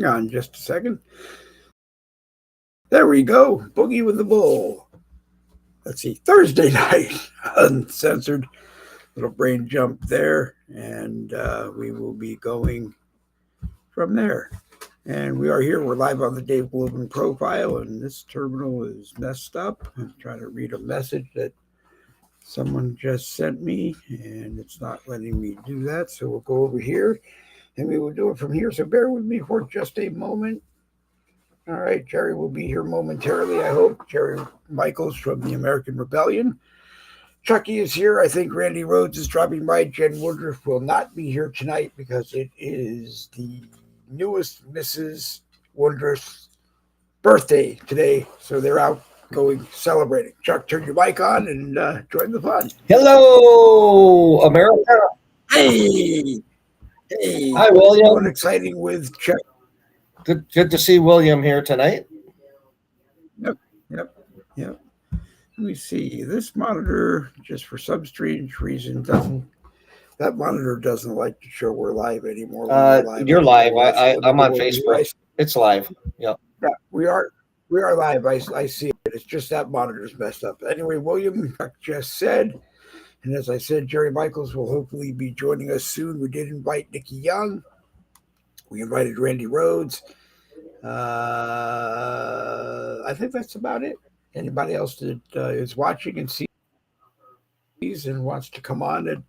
On just a second. There we go. Boogie with the Bull. Let's see. Thursday night, Uncensored. Little brain jump there. And we will be going from there. And we are here. We're live on the Dave Globin profile. And this terminal is messed up. I'm trying to read a message that someone just sent me. And it's not letting me do that. So we'll go over here. And we will do it from here. So bear with me for just a moment. All right, Jerry will be here momentarily, I hope. Jerry Michaels from the American Rebellion. Chucky is here. I think Randy Rhodes is dropping by. Jen Woodruff will not be here tonight because it is the newest Mrs. Woodruff's birthday today. So they're out going celebrating. Chuck, turn your mic on and join the fun. Hello, America. Hey. Hey. Hi, William. What's exciting with Chuck? Good to see William here tonight. Yep. Let me see. This monitor, just for some strange reason, doesn't like to show we're live anymore. You're live. I'm on Facebook. It's live. Yeah, we are live. I see it. It's just that monitor's messed up. Anyway, William just said, and as I said, Jerry Michaels will hopefully be joining us soon. We did invite Nikki Young. We invited Randy Rhodes. I think that's about it. Anybody else that is watching and sees and wants to come on at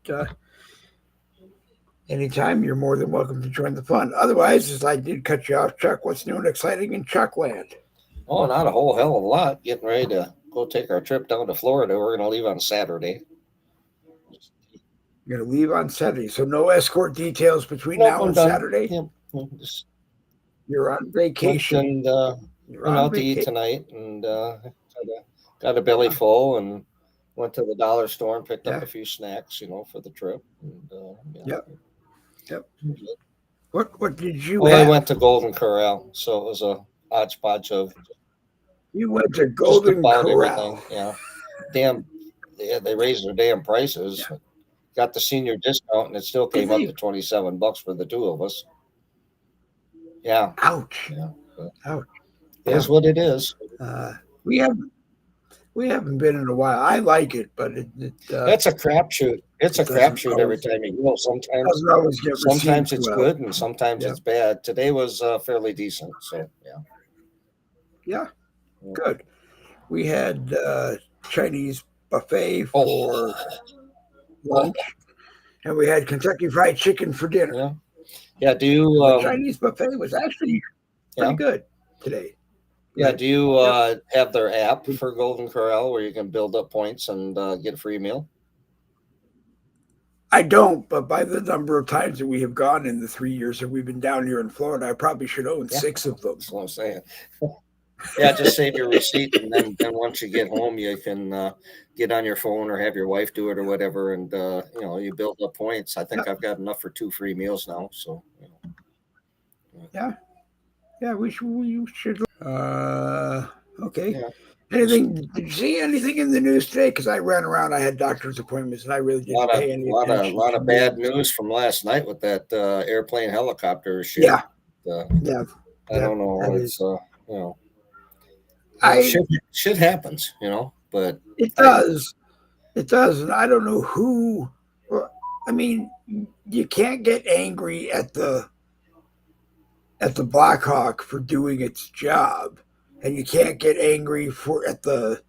any time, you're more than welcome to join the fun. Otherwise, as I did cut you off, Chuck, what's new and exciting in Chuckland? Oh, not a whole hell of a lot. Getting ready to go take our trip down to Florida. We're going to leave on Saturday. You're going to leave on Saturday, so no escort details between now and Saturday? Yep. You're on vacation. And went out to eat tonight and got a belly full and went to the dollar store and picked up a few snacks, for the trip. And, Yep. What did you have? I went to Golden Corral, so it was a hodgepodge of. You went to Golden Corral. Everything. They raised their damn prices. Yeah. Got the senior discount and it still came up to $27 for the two of us. Yeah. Ouch. Yeah. Ouch. It is what it is. We haven't been in a while. I like it, but it's a crapshoot. It's a crapshoot every time you go. Sometimes it's good and sometimes it's bad. Today was fairly decent. So yeah. Good. We had Chinese buffet for lunch, and we had Kentucky Fried Chicken for dinner. Yeah. Do you? The Chinese buffet was actually pretty good today. Yeah. Do you have their app for Golden Corral where you can build up points and get a free meal? I don't, but by the number of times that we have gone in the 3 years that we've been down here in Florida, I probably should own 6 of them. That's what I'm saying. Yeah, just save your receipt, and then once you get home, you can get on your phone or have your wife do it or whatever, and you build up points. I think I've got enough for 2 free meals now. So. Yeah, we should. Okay. Yeah. Anything? Did you see anything in the news today? Because I ran around. I had doctor's appointments, and I really didn't pay any attention. A lot of bad news from last night with that airplane helicopter shit. Yeah. I don't know. It's shit happens, but it does. It does, and I don't know who. I mean, you can't get angry at the Black Hawk for doing its job, and you can't get angry at the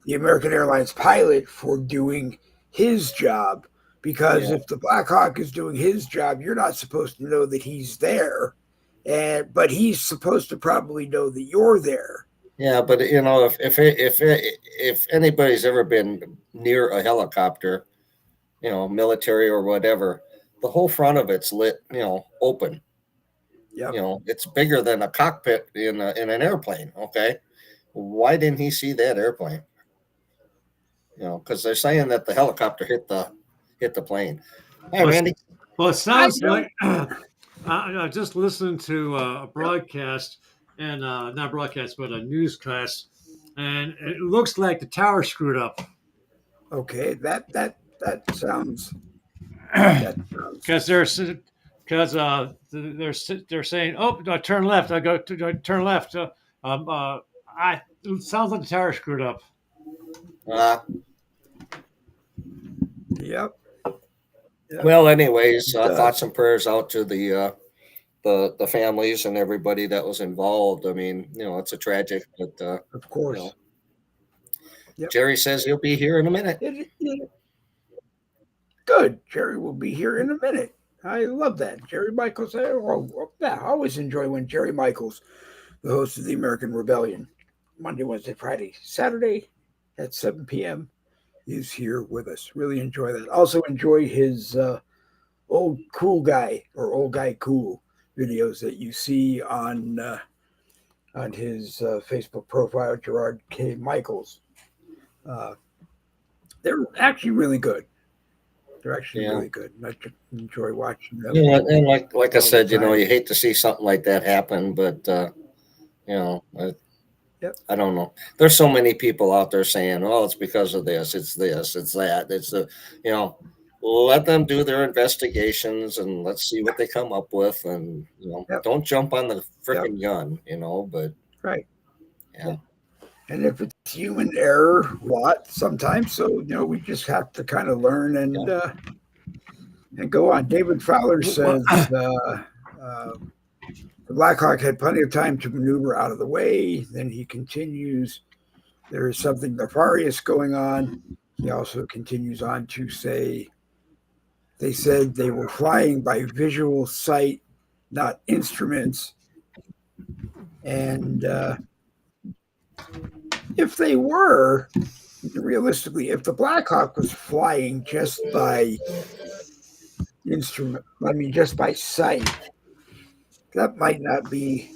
American Airlines pilot for doing his job, because if the Black Hawk is doing his job, you're not supposed to know that he's there, but he's supposed to probably know that you're there. Yeah, but if anybody's ever been near a helicopter, military or whatever, the whole front of it's lit, open. Yeah. It's bigger than a cockpit in an airplane. Okay, why didn't he see that airplane? Because they're saying that the helicopter hit the plane. Hey, Randy. Well, it sounds like I just listened to a broadcast, and not broadcast, but a newscast, and it looks like the tower screwed up. Okay, that sounds. Because they're because they're saying, "Oh, turn left." I go to turn left. It sounds like the tower screwed up. Uh, Yep. Yep. well, anyways, It does. thoughts and prayers out to the families and everybody that was involved. I mean, it's a tragic, but Of course. you know, Yep. Jerry says he'll be here in a minute. Good. Jerry will be here in a minute. I love that. Jerry Michaels. I always enjoy when Jerry Michaels, the host of the American Rebellion, Monday, Wednesday, Friday, Saturday at 7 p.m. is here with us. Really enjoy that. Also enjoy his old cool guy or old guy cool videos that you see on his Facebook profile, Gerard K. Michaels. They're actually really good. They're actually really good. And I enjoy watching them. And like I said, you hate to see something like that happen, but I don't know. There's so many people out there saying, "Oh, it's because of this, it's that, it's the," let them do their investigations and let's see what they come up with, and don't jump on the freaking gun, But right, yeah. And if it's human error, sometimes. So we just have to kind of learn and go on. David Fowler says the Blackhawk had plenty of time to maneuver out of the way. Then he continues, there is something nefarious going on. He also continues on to say, they said they were flying by visual sight, not instruments. And if they were, realistically, if the Blackhawk was flying just by just by sight, that might not be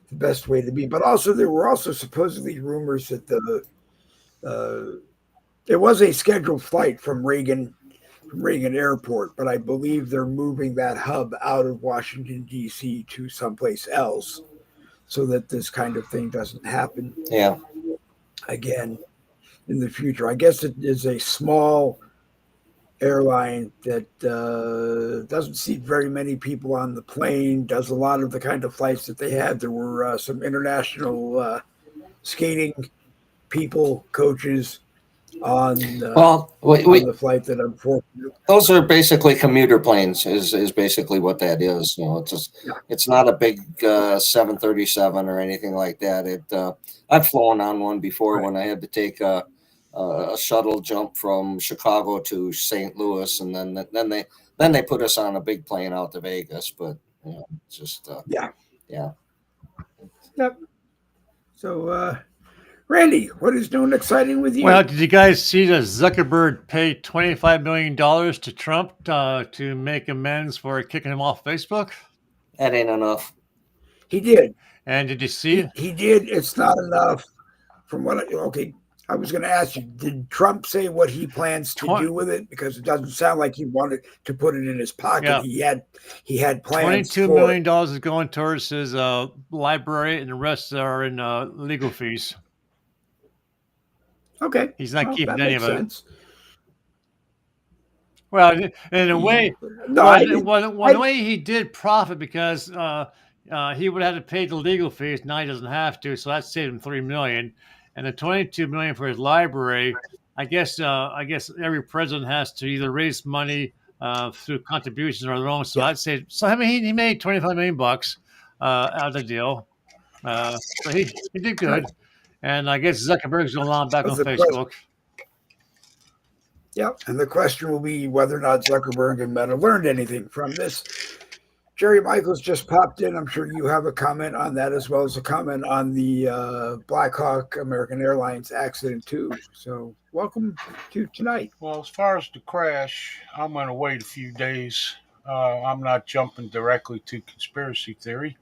the best way to be. But also, there were also supposedly rumors that it was a scheduled flight from Reagan Airport, but I believe they're moving that hub out of Washington, D.C. to someplace else so that this kind of thing doesn't happen again in the future. I guess it is a small airline that doesn't seat very many people on the plane, does a lot of the kind of flights that they had. There were some international skating people, coaches on the flight that unfortunately. Those are basically commuter planes is basically what that is. It's not a big 737 or anything like that. I've flown on one before when I had to take a shuttle jump from Chicago to St. Louis, and then they put us on a big plane out to Vegas. But it's just Yep. So Randy, what is new and exciting with you? Well, did you guys see that Zuckerberg paid $25 million to Trump to make amends for kicking him off Facebook? That ain't enough. He did. And did you see it? He did. It's not enough. From what I was going to ask you, did Trump say what he plans to do with it? Because it doesn't sound like he wanted to put it in his pocket. Yeah. He had plans. $22 million is going towards his library, and the rest are in legal fees. Okay. He's not keeping that any makes of it. Sense. Well, in a way, one way he did profit because he would have to pay the legal fees. Now he doesn't have to, so that saved him $3 million. And the $22 million for his library, I guess every president has to either raise money through contributions or their own. So I'd say, he made $25 million out of the deal. So he did good. And I guess Zuckerberg's going on back on Facebook. Yep. And the question will be whether or not Zuckerberg and Meta learned anything from this. Jerry Michaels just popped in. I'm sure you have a comment on that, as well as a comment on the Blackhawk American Airlines accident too. So welcome to tonight. Well, as far as the crash, I'm going to wait a few days. I'm not jumping directly to conspiracy theory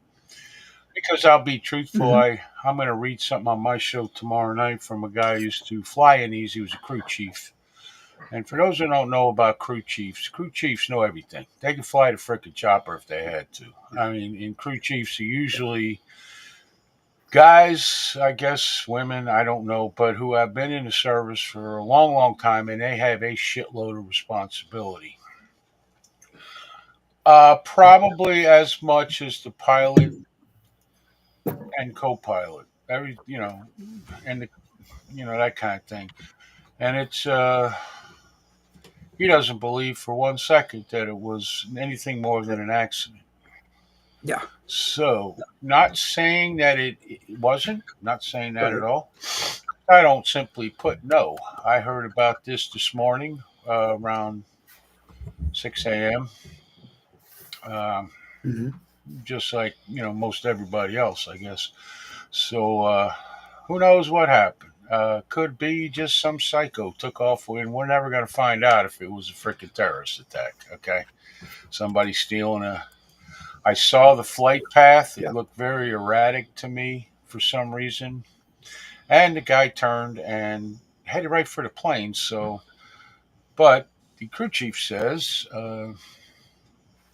because I'll be truthful. I'm going to read something on my show tomorrow night from a guy who used to fly in these. He was a crew chief. And for those who don't know about crew chiefs know everything. They can fly the frickin' chopper if they had to. I mean, in crew chiefs are usually guys, I guess, women, I don't know, but who have been in the service for a long, long time, and they have a shitload of responsibility. Probably as much as the pilot and co-pilot. And that kind of thing. And it's he doesn't believe for 1 second that it was anything more than an accident. Yeah. So, not saying that it wasn't, not saying that at Right. all. I don't simply put no. I heard about this morning around 6 a.m. Um, Mhm. just like most everybody else, I guess. So who knows what happened? Could be just some psycho took off, and we're never going to find out if it was a freaking terrorist attack. Okay, somebody stealing a. I saw the flight path. It Yeah. looked very erratic to me for some reason, and the guy turned and headed right for the plane. So, but the crew chief says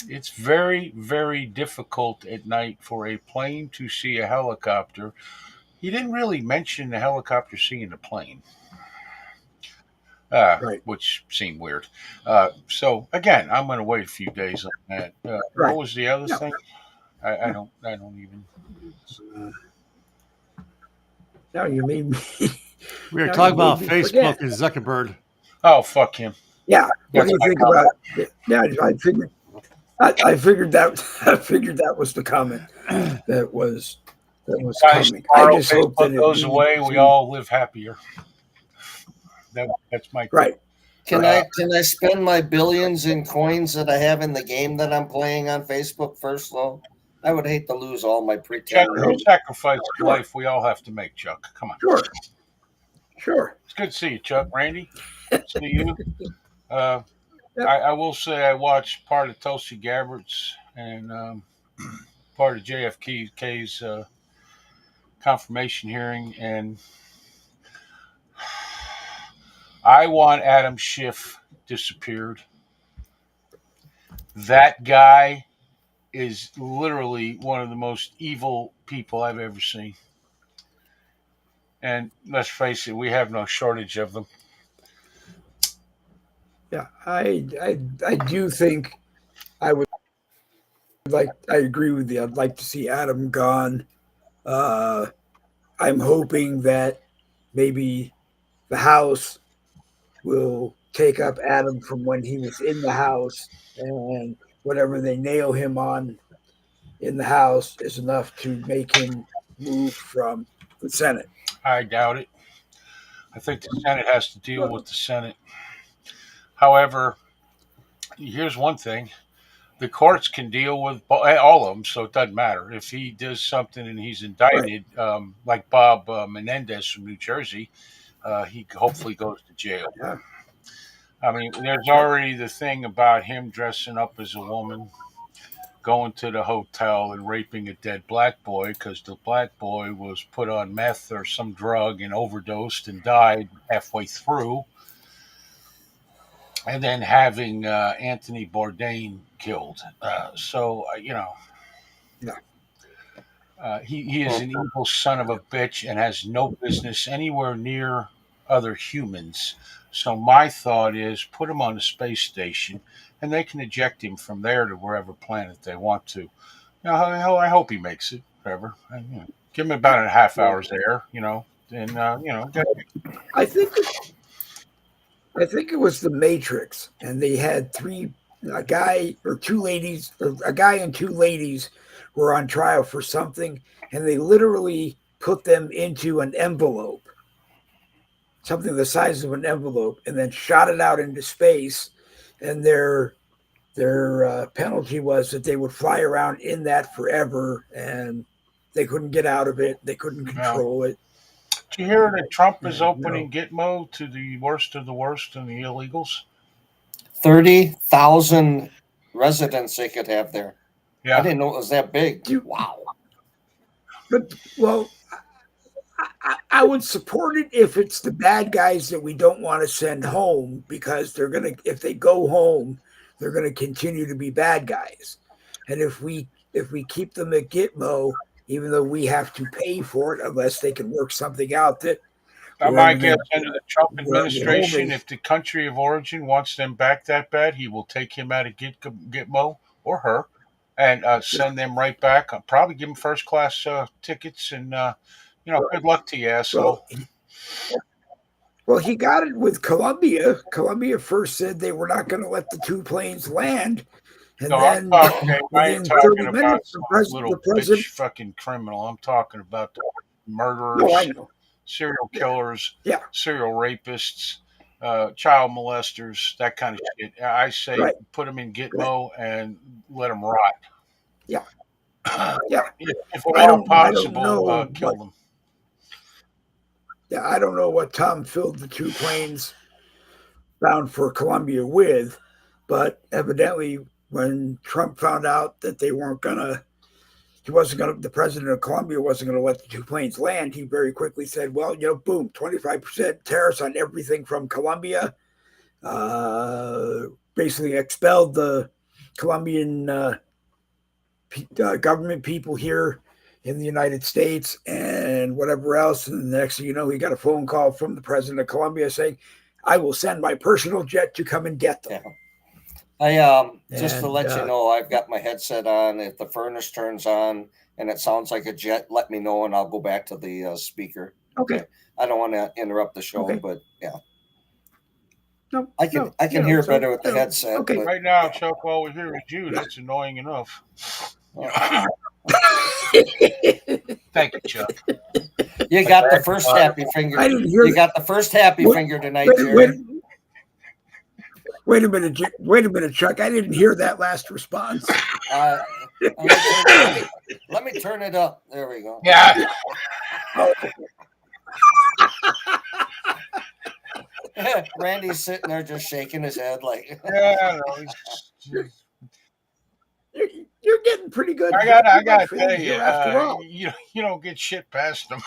it's very, very difficult at night for a plane to see a helicopter. He didn't really mention the helicopter seeing the plane, Right. which seemed weird. So again, I'm going to wait a few days on that. Right. What was the other Yeah. thing? I don't even. Now you made me. We were Now talking you made about me Facebook forget. and Zuckerberg. Oh, fuck him. Yeah. What That's do you my think comment. about it? Yeah, I figured that I figured that was the comment that was Guys, coming. I tomorrow just hope that Facebook it goes leads away. We to all live happier. That's my right. Can Right. I spend my billions in coins that I have in the game that I'm playing on Facebook first, though? I would hate to lose all my Chuck. pretend. You sacrifice Sure. life we all have to make, Chuck. Come on. Sure. It's good to see you, Chuck. Randy, see you. Yep. I will say I watched part of Tulsi Gabbard's and part of JFK's confirmation hearing, and I want Adam Schiff disappeared. That guy is literally one of the most evil people I've ever seen. And let's face it, we have no shortage of them. Yeah. I do think I would I agree with you. I'd like to see Adam gone. Uh I'm hoping that maybe the House will take up Adam from when he was in the House, and whatever they nail him on in the House is enough to make him move from the Senate. I doubt it. I think the Senate has to deal with the Senate. However, here's one thing. The courts can deal with all of them, so it doesn't matter. If he does something and he's indicted, like Bob Menendez from New Jersey, he hopefully goes to jail. Yeah. I mean, there's already the thing about him dressing up as a woman, going to the hotel and raping a dead black boy because the black boy was put on meth or some drug and overdosed and died halfway through. And then having Anthony Bourdain killed. He is an evil son of a bitch and has no business anywhere near other humans. So my thought is put him on the space station and they can eject him from there to wherever planet they want to. I hope he makes it. Whatever. Give him about a half hours there. And I think it was the Matrix, and they had a guy and two ladies were on trial for something, and they literally put them into an envelope, something the size of an envelope, and then shot it out into space, and their penalty was that they would fly around in that forever, and they couldn't get out of it. They couldn't control it. Did you hear that Trump is opening Gitmo to the worst of the worst and the illegals? 30,000 residents they could have there. Yeah. I didn't know it was that big. Wow. But, well, I would support it if it's the bad guys that we don't want to send home, because if they go home, they're going to continue to be bad guys. And if we keep them at Gitmo, even though we have to pay for it, unless they can work something out that. My guess, under the Trump administration, if the country of origin wants them back that bad, he will take him out of Gitmo or her, and send them right back. I'll probably give them first class tickets, and good luck to you, asshole. Well, he got it with Colombia. Colombia first said they were not going to let the two planes land. And No, then I ain't within talking 30 about minutes, some the little president. bitch fucking criminal. I'm talking about the murderers, No, I know. serial killers, Yeah. serial rapists, child molesters, that kind of shit. I say Right. put them in Gitmo and let them rot. Yeah. Yeah. If at all possible, kill them. Yeah, I don't know what Tom filled the two planes bound for Colombia with, but evidently when Trump found out that they weren't gonna, the president of Colombia wasn't gonna let the two planes land, he very quickly said, well, boom, 25% tariffs on everything from Colombia. Basically expelled the Colombian government people here in the United States and whatever else. And the next thing you know, he got a phone call from the president of Colombia saying, I will send my personal jet to come and get them. Yeah. Just to let you know, I've got my headset on. If the furnace turns on and it sounds like a jet, let me know and I'll go back to the speaker. Okay. I don't want to interrupt the show, but yeah. No, I can hear better with the headset. Okay. But, right now, Chuck, while we're here with you, that's annoying enough. Thank you, Chuck. You got the first happy finger. I didn't hear you got the first happy finger tonight, Jerry. Wait a minute, Chuck. I didn't hear that last response. Let me turn it up. There we go. Yeah. Randy's sitting there just shaking his head like. Yeah, You're getting pretty good. I gotta tell you, after all. You don't get shit past them.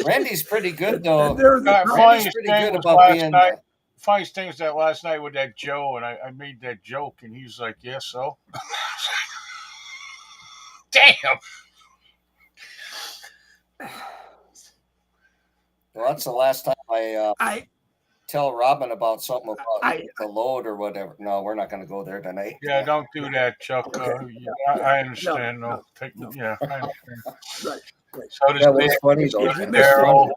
Randy's pretty good though. Randy's pretty good about being. Funniest thing is that last night with that Joe, and I made that joke, and he's like, "Yeah, so." Damn. Well, that's the last time I tell Robin about something about the load or whatever. No, we're not going to go there tonight. Yeah, don't do that, Chuck. Okay. I understand. No. Yeah, I understand. Right. So does Nick, funny though. Daryl.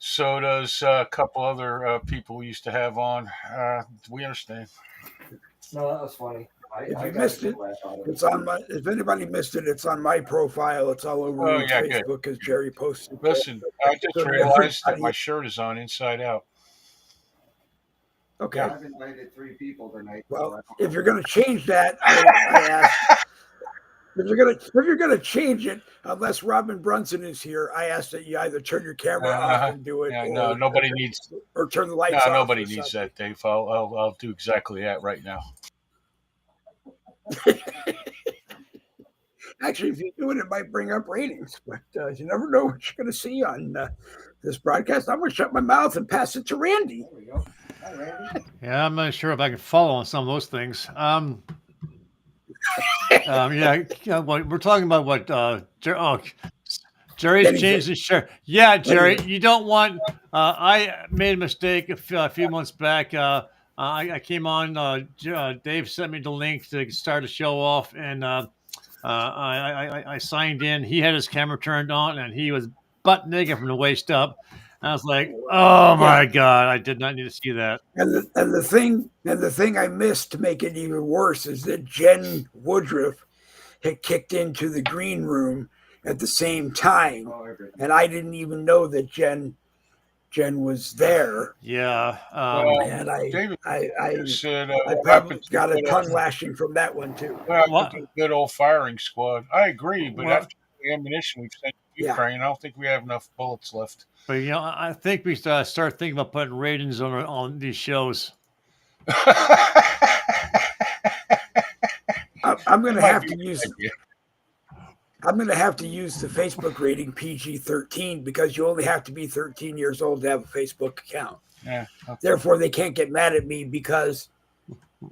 So does a couple other people we used to have on. We understand. No, that was funny. If you missed it, it's on my. If anybody missed it, it's on my profile. It's all over Facebook as Jerry posted. Listen, I just realized that my shirt is on inside out. Okay. I've invited 3 people tonight. Well, if you're going to change that, I ask. If you're gonna change it, unless Robin Brunson is here, I ask that you either turn your camera off and do it. Yeah, no, nobody needs. Or turn the lights off. No, nobody needs that, Dave. I'll do exactly that right now. Actually, if you do it, it might bring up ratings, but you never know what you're going to see on this broadcast. I'm going to shut my mouth and pass it to Randy. There we go. Hi, Randy. Yeah, I'm not sure if I can follow on some of those things. We're talking about what Jerry's changed his shirt. Yeah, Jerry, you don't want. I made a mistake a few months back. I came on. Dave sent me the link to start the show off, and I signed in. He had his camera turned on, and he was butt naked from the waist up. I was like, "Oh my God, I did not need to see that." And the thing I missed to make it even worse is that Jen Woodruff had kicked into the green room at the same time, and I didn't even know that Jen was there. Yeah, and I probably got a tongue lashing from that one too. Well, good old firing squad. I agree, but after the ammunition we've sent to Ukraine, I don't think we have enough bullets left. But I think we start thinking about putting ratings on these shows. I'm going to have to use. I'm going to have to use the Facebook rating PG-13 because you only have to be 13 years old to have a Facebook account. Yeah. Okay. Therefore, they can't get mad at me because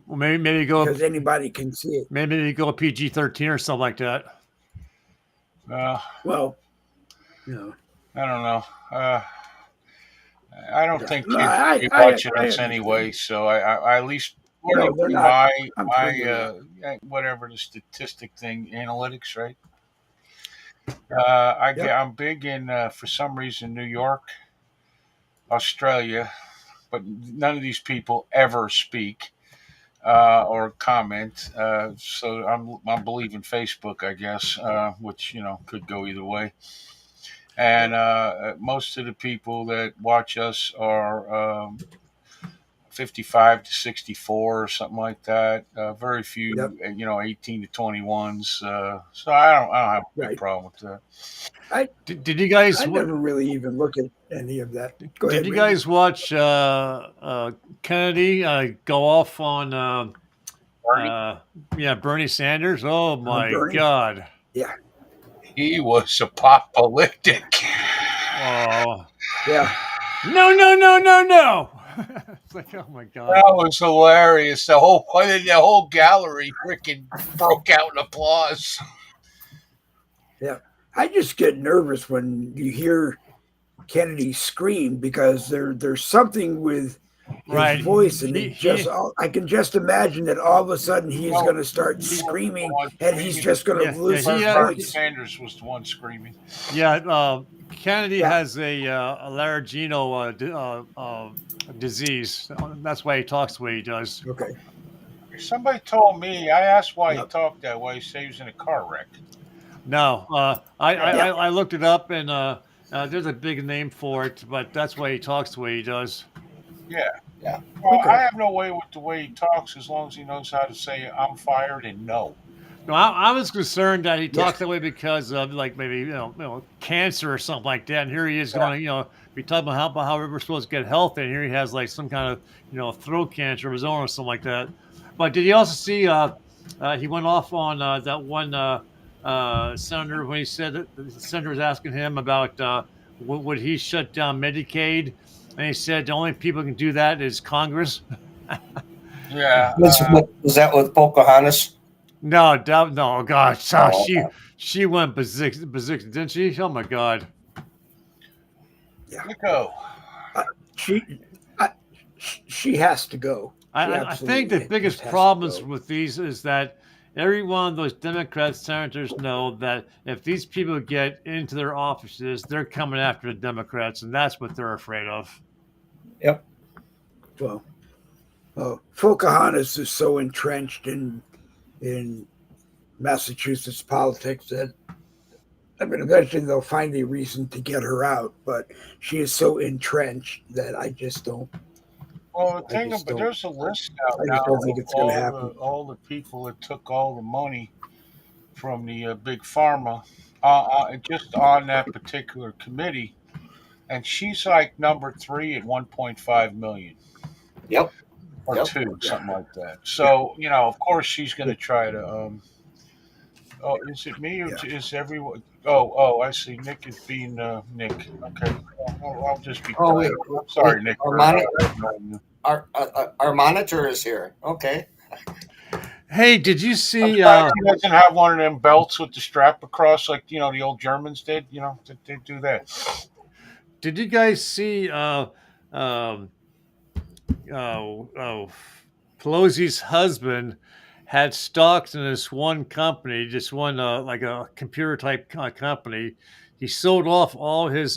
maybe go because anybody can see it. Maybe you go PG-13 or something like that. Well, no. I don't know. I don't think kids will be watching us anyway, so I at least according they're to not. my I'm sure they're not. whatever the statistic thing, analytics, right? Yep. I'm big in for some reason New York, Australia, but none of these people ever speak or comment. So I'm believing Facebook, I guess, which could go either way. And most of the people that watch us are 55 to 64 or something like that. Very Yep. few, 18 to 21s. So I don't have a big Right. problem with that. I Did you guys I never really even look at any of that. Go did ahead, you Randy. guys watch Kennedy go off on Bernie, Bernie Sanders? Oh my Bernie. God! Yeah. he was apocalyptic. Oh Yeah. no! It's like, oh my God! That was hilarious. The whole gallery freaking broke out in applause. Yeah. I just get nervous when you hear Kennedy scream because there's something with his Right? voice, and He I can just imagine that all of a sudden he's No, going to start he wasn't the screaming, one and he's screaming. just going to lose his Bernie voice. Sanders was the one screaming. Kennedy Yeah. has a laryngeal disease. That's why he talks the way he does. Okay. Somebody told me. I asked why he Yep. talked that way. He said he was in a car wreck. No, Yeah. I looked it up, and there's a big name for it, but that's why he talks the way he does. Yeah. Yeah. Well, Okay. I have no way with the way he talks as long as he knows how to say "I'm fired" and "no." No, I was concerned that he Yeah. talks that way because of like maybe cancer or something like that. And here he is going, be talking about how we're supposed to get healthy, and here he has like some kind of throat cancer of his own or something like that. But did you also see he went off on that one senator when he said that the senator was asking him about would he shut down Medicaid, and he said the only people who can do that is Congress. Yeah. Was that with Pocahontas? No, no, gosh, Oh, she went berserk, didn't she? Oh my God. Yeah. Nico. She has to go. I think the absolutely biggest just has to problems go. with these is that every one of those Democrat senators know that if these people get into their offices, they're coming after the Democrats, and that's what they're afraid of. Yep. Well, Pocahontas is so entrenched in Massachusetts politics that eventually they'll find a reason to get her out, but she is so entrenched that I just don't. Well, the I thing just about don't- there's a list out I now just don't think of it's going to happen. all the people that took all the money from the big pharma, just on that particular committee, and she's like number 3 at 1.5 million. Yep. Or Yep. 2, something like that. So of course she's going to try to. Oh, is it me or is everyone? Oh, I see. Nick is being Nick. Okay, I'll just be Oh, quiet. Sorry, Nick. Our monitor is here. Okay. Hey, did you see? He doesn't have one of them belts with the strap across like the old Germans did. They do that. Did you guys see? Pelosi's husband had stocks in this one company, just one like a computer type company. He sold off all his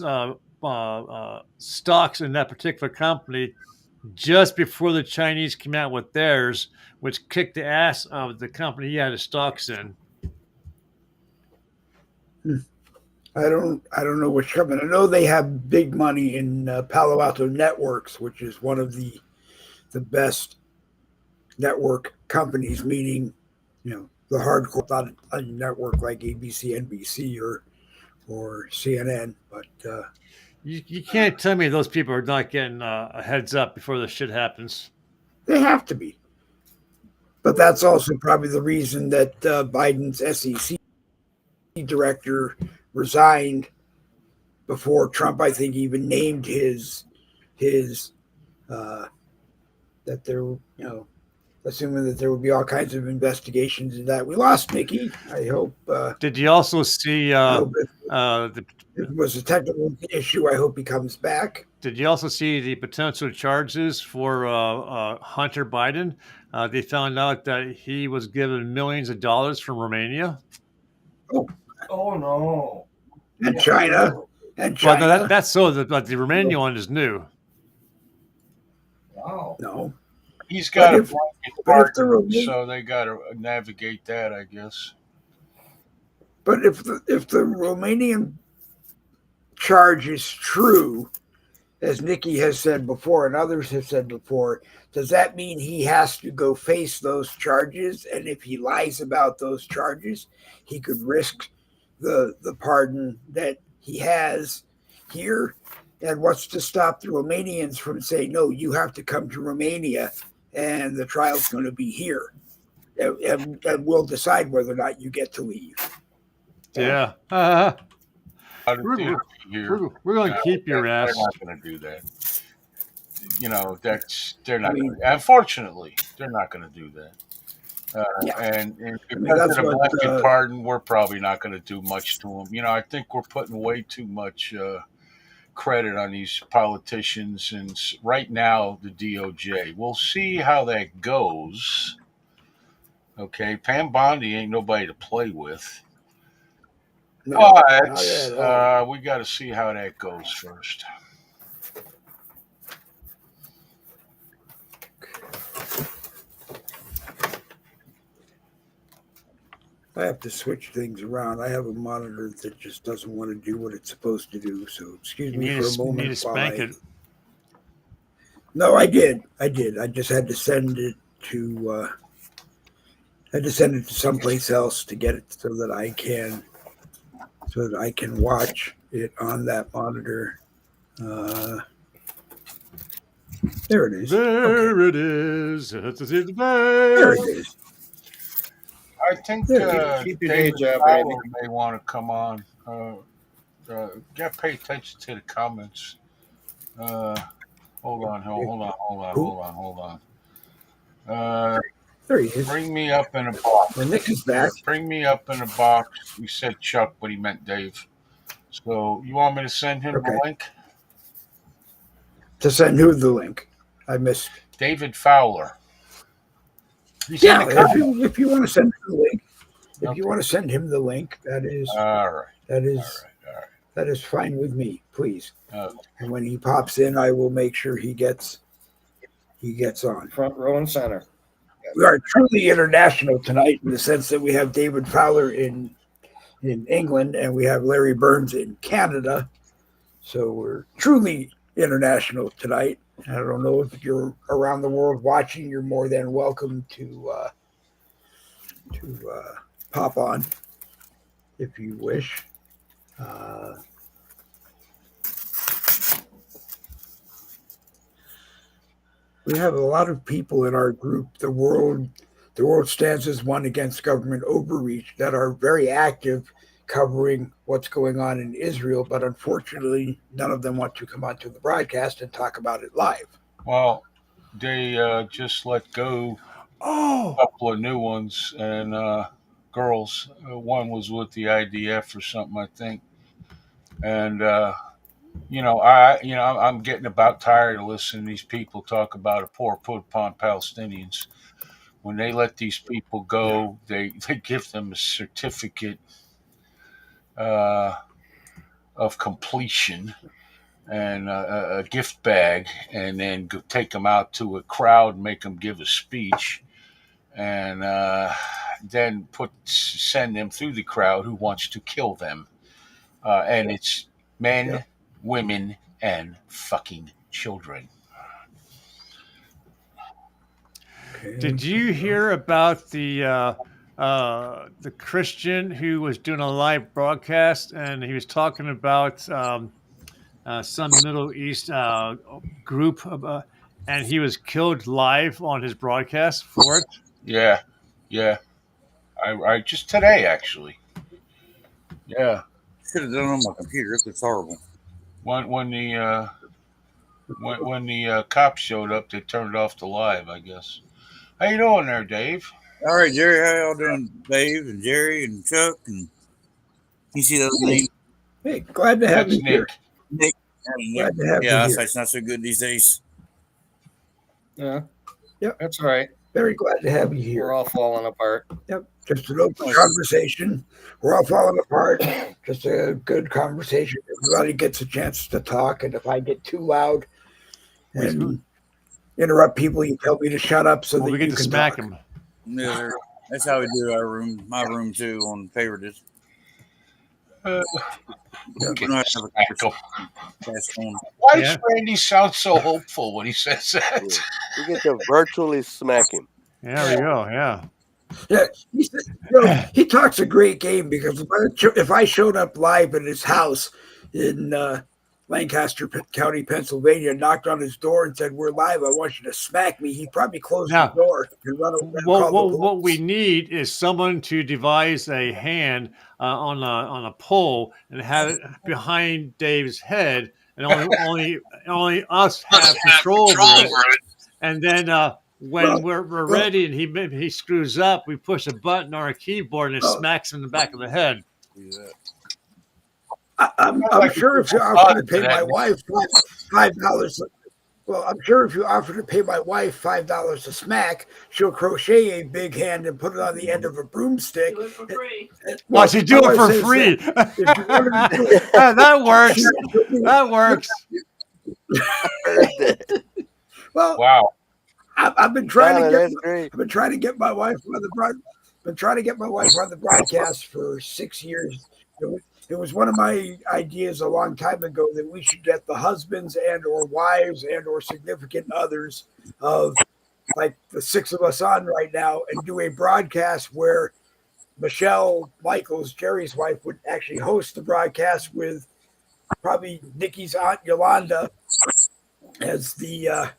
stocks in that particular company just before the Chinese came out with theirs, which kicked the ass of the company he had his stocks in. I don't know what's coming. I know they have big money in Palo Alto Networks, which is one of the best network companies, meaning the hardcore, not a network like ABC, NBC, or CNN. But You can't tell me those people are not getting a heads up before this shit happens. they have to be. But that's also probably the reason that Biden's SEC director resigned before Trump, I think, even named his that there, assuming that there would be all kinds of investigations in that. We lost Mickey. I hope. Did you also see It was a technical issue. I hope he comes back. Did you also see the potential charges for Hunter Biden? They found out that he was given millions of dollars from Romania. Oh no. And China. And Well, China. no, that's so, but the Romanian one is new. Wow. No. He's got But a if- blanket but if the pardon, Romanian- so they got to navigate that, I guess. But if the Romanian charge is true, as Nikki has said before and others have said before, does that mean he has to go face those charges? And if he lies about those charges, he could risk the pardon that he has here? And what's to stop the Romanians from saying, no, you have to come to Romania and the trial's going to be here? And we'll decide whether or not you get to leave. Yeah. We're We're going to keep your ass. They're not going to do that. You know, they're not. I mean- Unfortunately, they're not going to do that. Yeah. And I mean, because that's of the what, blanket pardon, we're probably not going to do much to them. You know, I think we're putting way too much credit on these politicians, and right now the DOJ. We'll see how that goes. Okay, Pam Bondi ain't nobody to play with. No, not But at all. we got to see how that goes first. I have to switch things around. I have a monitor that just doesn't want to do what it's supposed to do. So excuse You me need for a to, moment. need to while spank I- it. No, I did. I just had to send it to. I had to send it to someplace else to get it so that I can watch it on that monitor. There it is. There Okay. it is. There There it is. I think Keep your day David job, Fowler Randy. may want to come on. Got to pay attention to the comments. Hold on. There he is. Bring me up in a box. Well, Nick is back. Bring me up in a box. We said Chuck, but he meant Dave. So you want me to send him Okay. the link? To send who the link? I missed. David Fowler. He's Yeah, in the comments. if you want to send him the link, if Okay. you want to send him the link, that is All right. that All is right. that is fine with me, please. Okay. And when he pops in, I will make sure he gets on. Front row and center. We are truly international tonight in the sense that we have David Fowler in England and we have Larry Burns in Canada. So we're truly international tonight. I don't know if you're around the world watching, you're more than welcome to pop on if you wish. We have a lot of people in our group. The world stands as one against government overreach that are very active covering what's going on in Israel, but unfortunately, none of them want to come onto the broadcast and talk about it live. Well, they just let go Oh, a couple of new ones and girls. One was with the IDF or something, I think. And I'm getting about tired of listening to these people talk about a poor put upon Palestinians. When they let these people go, they give them a certificate of completion and a gift bag, and then take them out to a crowd and make them give a speech, and then send them through the crowd who wants to kill them. And it's men, women, and fucking children. Okay. did you hear about the Christian who was doing a live broadcast and he was talking about some Middle East group, and he was killed live on his broadcast for it? Yeah. I just today actually. Yeah. Should have done it on my computer. It's horrible. When the cops showed up, they turned off the live, I guess. How you doing there, Dave? All right, Jerry, how y'all doing? Dave and Jerry and Chuck and you see those names? Hey, glad to have That's you here. Nick. Nick. Glad to have Yeah, you here. eyesight's not so good these days. Yeah. Yep. That's all right. Very glad to have you here. We're all falling apart. Yep, just an open conversation. We're all falling apart. Just a good conversation. Everybody gets a chance to talk, and if I get too loud and interrupt people, you tell me to shut up so that we get you to can smack talk. him. Yes, sir. That's how we do our room, my room too, on favorites. Uh, We don't have to have a Smack 'em. conversation on. Why Yeah. does Randy sound so hopeful when he says that? Yeah. We get to virtually smack him. There we go. Yeah. Yeah, he talks a great game because if I showed up live at his house in Lancaster County, Pennsylvania, knocked on his door and said, "We're live. I want you to smack me," he'd probably close Now, the door and run away and call the what we police. need is someone to devise a hand on a pole and have it behind Dave's head, and only us have control over it. And then when we're ready and he screws up, we push a button on our keyboard and it smacks him in the back of the head. I'm like sure if you offer to pay my wife $5, well, I'm sure if you offer to pay my wife $5 a smack, she'll crochet a big hand and put it on the end of a broomstick. Do it for free. Well, she do it for free. That works. That works. I heard that. Well, Wow. I've been trying Donna, to get. that's great. I've been trying to get my wife on the broadcast for 6 years. It was one of my ideas a long time ago that we should get the husbands and or wives and or significant others of like the 6 of us on right now and do a broadcast where Michelle Michaels, Jerry's wife, would actually host the broadcast with probably Nikki's aunt Yolanda as the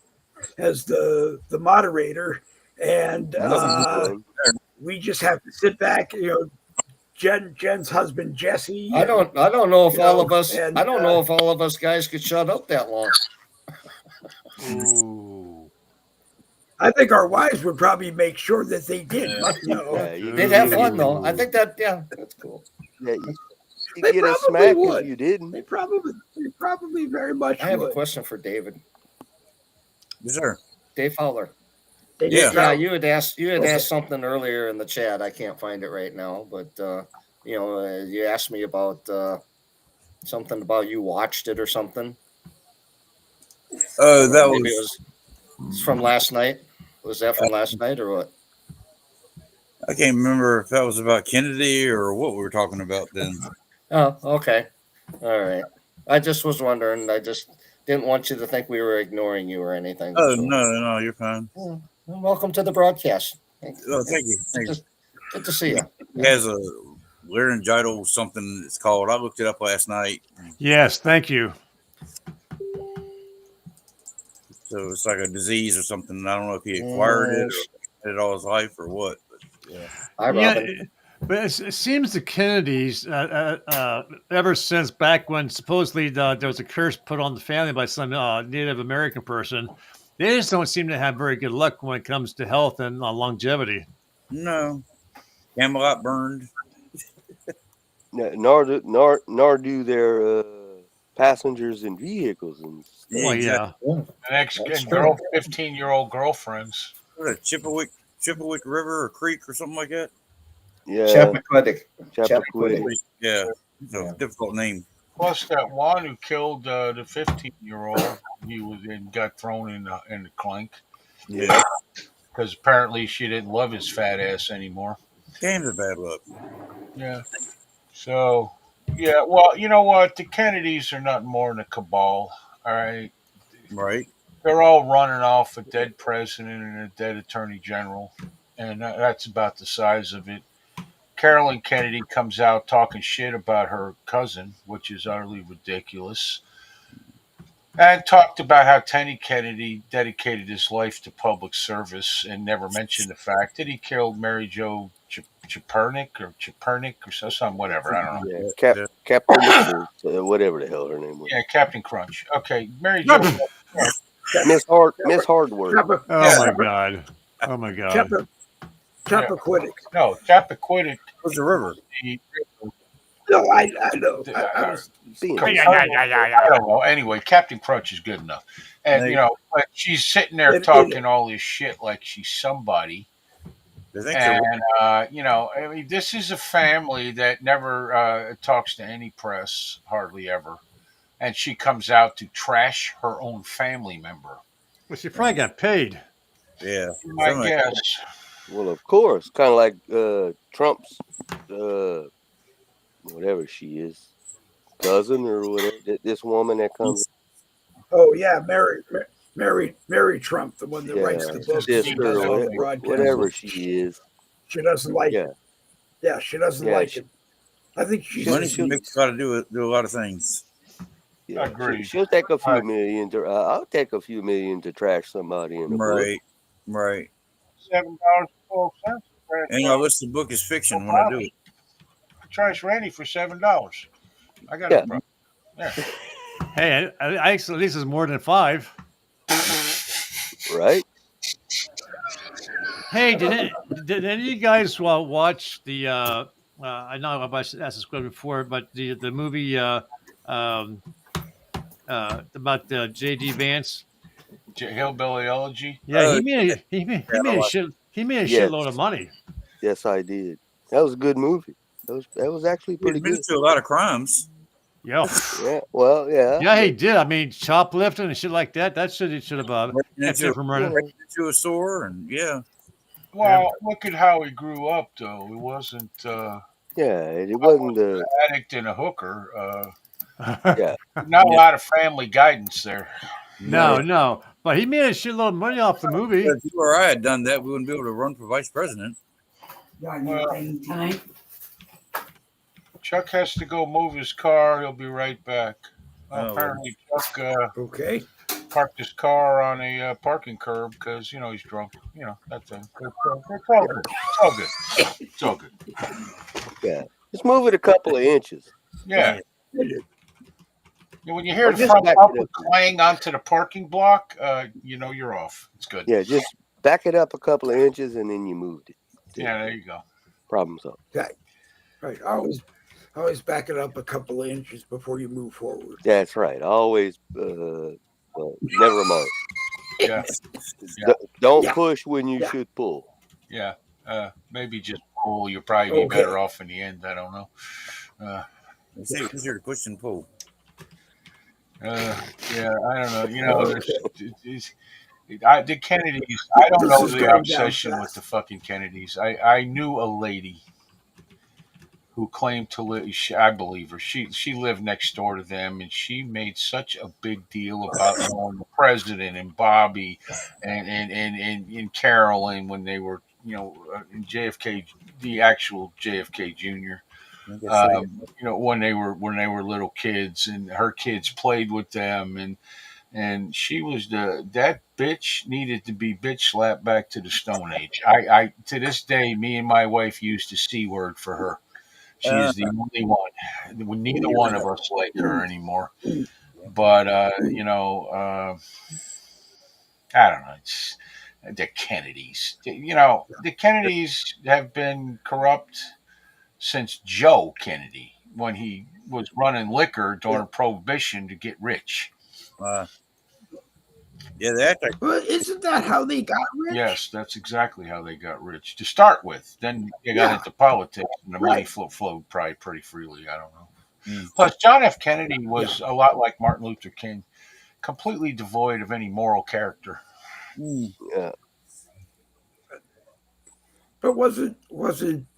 moderator, and we just have to sit back. Jen's husband Jesse. I don't know if all of us. and, I don't know if all of us guys could shut up that long. Ooh. I think our wives would probably make sure that they did. They'd have fun though. I think that's cool. Yeah, you They get a probably smack would. if you didn't. They probably very much I have a would. question for David. Yes, sir. Dave Fowler. They Yeah. just Yeah, out. you had asked something earlier in the chat. I can't find it right now, but you asked me about something about you watched it or something. Oh, that Maybe was. it's from last night. Was that from last night or what? I can't remember if that was about Kennedy or what we were talking about then. Oh, okay. All right. I just was wondering. I just didn't want you to think we were ignoring you or anything. Oh, So, no, you're fine. well, welcome to the broadcast. Oh, thank you. Thanks. Good to see you. He has a laryngital something it's called. I looked it up last night. Yes, thank you. So it's like a disease or something. I don't know if he acquired it or had it all his life or what. But Yeah. Hi, Robin. But it seems the Kennedys, ever since back when supposedly there was a curse put on the family by some Native American person, they just don't seem to have very good luck when it comes to health and longevity. no, Camelot burned. Nor do their passengers in vehicles and stuff. Well, yeah. An That's ex-girl, 15-year-old girlfriends. What a Chippewick River or Creek or something like that. Yeah, Chappaquiddick. Chappaquiddick. Yeah, it's a difficult name. Plus, that one who killed the 15-year-old, got thrown in the clink Yeah, because apparently she didn't love his fat ass anymore. Game's a bad luck. Yeah. So, yeah. Well, you know what? The Kennedys are nothing more than a cabal. All right. Right. They're all running off a dead president and a dead attorney general, and that's about the size of it. Carolyn Kennedy comes out talking shit about her cousin, which is utterly ridiculous, and talked about how Teddy Kennedy dedicated his life to public service and never mentioned the fact that he killed Mary Jo Chepernick or something, whatever. I don't know. yeah. Captain or whatever the hell her name was. Yeah, Captain Crunch. Okay, Mary Jo. Miss Hardware. Oh my God. Oh my God. Chappaquiddick. No, Chappaquiddick. What's the river? No, I know. I was Being kind Yeah, of yeah, yeah, yeah, I yeah. don't know. Anyway, Captain Crunch is good enough, and They, but she's sitting there it, talking all this shit like she's somebody. they think they're And I mean, this is a family that never talks to any press, hardly ever, and she comes out to trash her own family member. Well, she probably got paid. yeah. I Something like guess. well, of course, kind of like Trump's whatever she is, cousin or whatever. This woman that comes, oh yeah, Mary Trump, the one that yeah, writes the books and sister does or all the whatever, broadcasting. whatever she is. She doesn't like Yeah, it. Yeah, she doesn't yeah, like it. I think she's she'll, money just can she'll make you got to do a lot of things. yeah, Agreed. she'll take a few Right. million to. I'll take a few million to trash somebody in a book. Right, right. $7.12. And I list the book as fiction No when I do problem. it. Trash Randy for $7. I got Yeah. no problem. Yeah. Hey, I actually, at least it's more than 5. Right. Hey, did any of you guys watch the? I know I've asked this question before, but the movie about J.D. Vance. Hillbilly Elegy. Yeah, Oh, he made a Yes. shitload of money. Yes, I did. That was a good movie. That was actually he pretty admitted good. to a lot of crimes. Yeah, Yeah. Well, yeah. yeah, he did. I mean, shoplifting and shit like that. That should have Breaking kept into, him from running. Yeah. breaking into a store, and yeah. Well, look at how he grew up, though. He wasn't Yeah. It wasn't an addict and a hooker. Yeah. Not a Yeah. lot of family guidance there. No, but he made a shitload of money off the movie. If you or I had done that, we wouldn't be able to run for vice president. Well, Chuck has to go move his car. He'll be right back. Well, Oh. apparently, Chuck okay. parked his car on a parking curb because he's drunk. That thing. It's all good. It's all good. It's all good. Yeah. Just move it a couple of inches. Yeah. When you hear Or the just front back bumper it up. clang onto the parking block, you're off. It's good. Yeah. Just back it up a couple of inches and then you moved it. Yeah, there you go. Problem solved. Right. Always back it up a couple of inches before you move forward. That's right. Always. Well, never mind. Yeah. Don't Yeah. push when you Yeah. should pull. Yeah. Maybe just pull. You'll probably be better off in the end. I don't know. They say it's easier to push than pull. Yeah, I don't know. The Kennedys. I don't know the obsession with the fucking Kennedys. I knew a lady who claimed to live. I believe her. She lived next door to them, and she made such a big deal about knowing the president and Bobby and Carolyn when they were in JFK, the actual JFK Jr. When they were little kids, and her kids played with them, and she was that bitch needed to be bitch slapped back to the Stone Age. I to this day, me and my wife used the C word for her. She is the only one. Neither one of us like her anymore. But I don't know. It's the Kennedys. The Kennedys have been corrupt since Joe Kennedy, when he was running liquor during Prohibition to get rich. Yeah, they act like. Well, isn't that how they got rich? Yes, that's exactly how they got rich to start with. Then they got into politics, and the money flowed probably pretty freely. I don't know. Plus, John F. Kennedy was a lot like Martin Luther King, completely devoid of any moral character. Yeah. But wasn't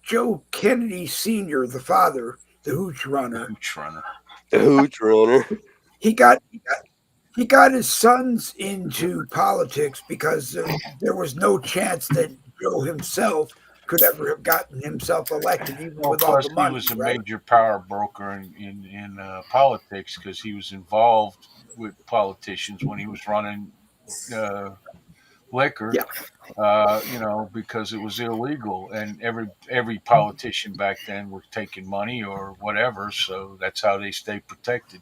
Joe Kennedy Sr., the father, the hooch runner? The hooch runner. He got his sons into politics because there was no chance that Joe himself could ever have gotten himself elected, even with all the money. He was a major power broker in politics because he was involved with politicians when he was running liquor. Yeah. Because it was illegal, and every politician back then were taking money or whatever, so that's how they stay protected.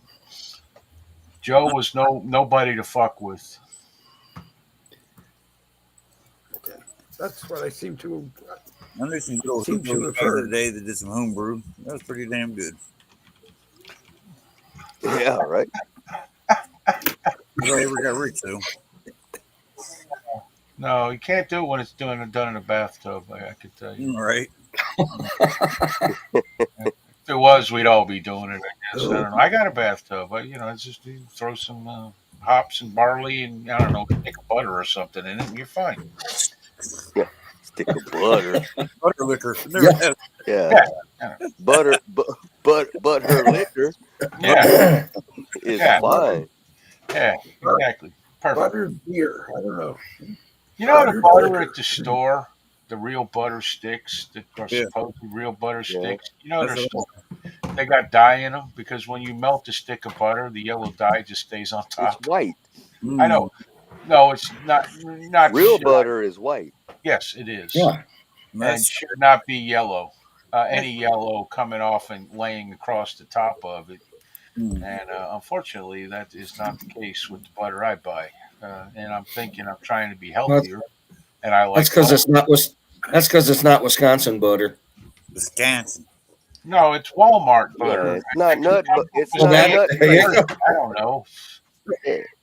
Joe was nobody to fuck with. Okay. That's what I seem to I knew some good old seem to have back in heard. the day that did some homebrew. That was pretty damn good. Yeah, right. Nobody ever got rich though. No, you can't do it when it's done in a bathtub. I could tell you. Right. If it was, we'd all be doing it. I guess. I Oh, don't know. I got a bathtub. It's just you throw some hops and barley and I don't know, stick of butter or something in it, and you're fine. Stick of butter. Butter liquor. Never Yeah. had Yeah. Yeah. Butter, but her liquor Yeah, is Yeah. fine. yeah, exactly. Perfect. buttered beer. I don't know. You know the Buttered butter liquor. at the store, the real butter sticks that are Yeah. supposedly real butter Yeah. sticks. You know That's they got dye in them because when you melt a stick of butter, the yellow dye just stays on It's top. white. I know. No, it's not Real should- butter is white. Yes, it is, Yeah. and That's should not be yellow. Any yellow coming off and laying across the top of it, and unfortunately, that is not the case with the butter I buy. And I'm thinking I'm trying to be healthier, and I like. That's because it's not. That's because it's not Wisconsin butter. Wisconsin. No, it's Walmart Yeah, butter. it's not nut, but it's Well, not that- nut there you free. go. I don't know.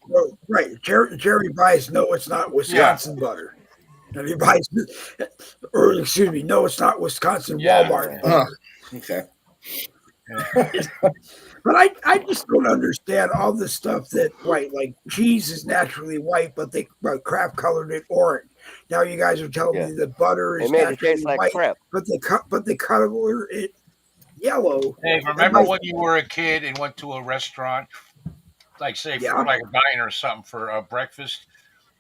Well, right. Jerry buys no, it's not Wisconsin butter. And he buys, or excuse me, no, it's not Wisconsin Yeah. Walmart Oh, butter. okay. But I just don't understand all the stuff that white, like cheese is naturally white, but they Kraft colored it orange. Now you guys are telling Yeah. me that butter It is made it naturally taste like white, crap. but they color it yellow. Hey, remember when you were a kid and went to a restaurant, like say Yeah. for like a diner or something for breakfast?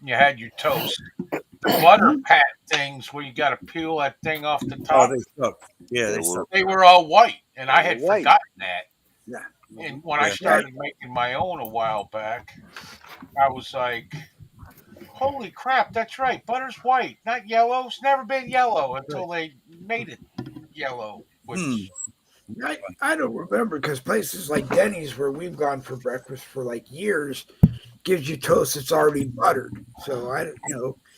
You had your toast. The butter pat things where you got to peel that thing off the Oh, top. they suck. Yeah, They they were- suck. They were all white, and I They had were white. forgotten that. Yeah. And when I Yeah. started making my own a while back, I was like, "Holy crap, that's right! Butter's white, not yellow. It's never been yellow until they made it yellow." Which I don't remember because places like Denny's, where we've gone for breakfast for like years, gives you toast that's already buttered. So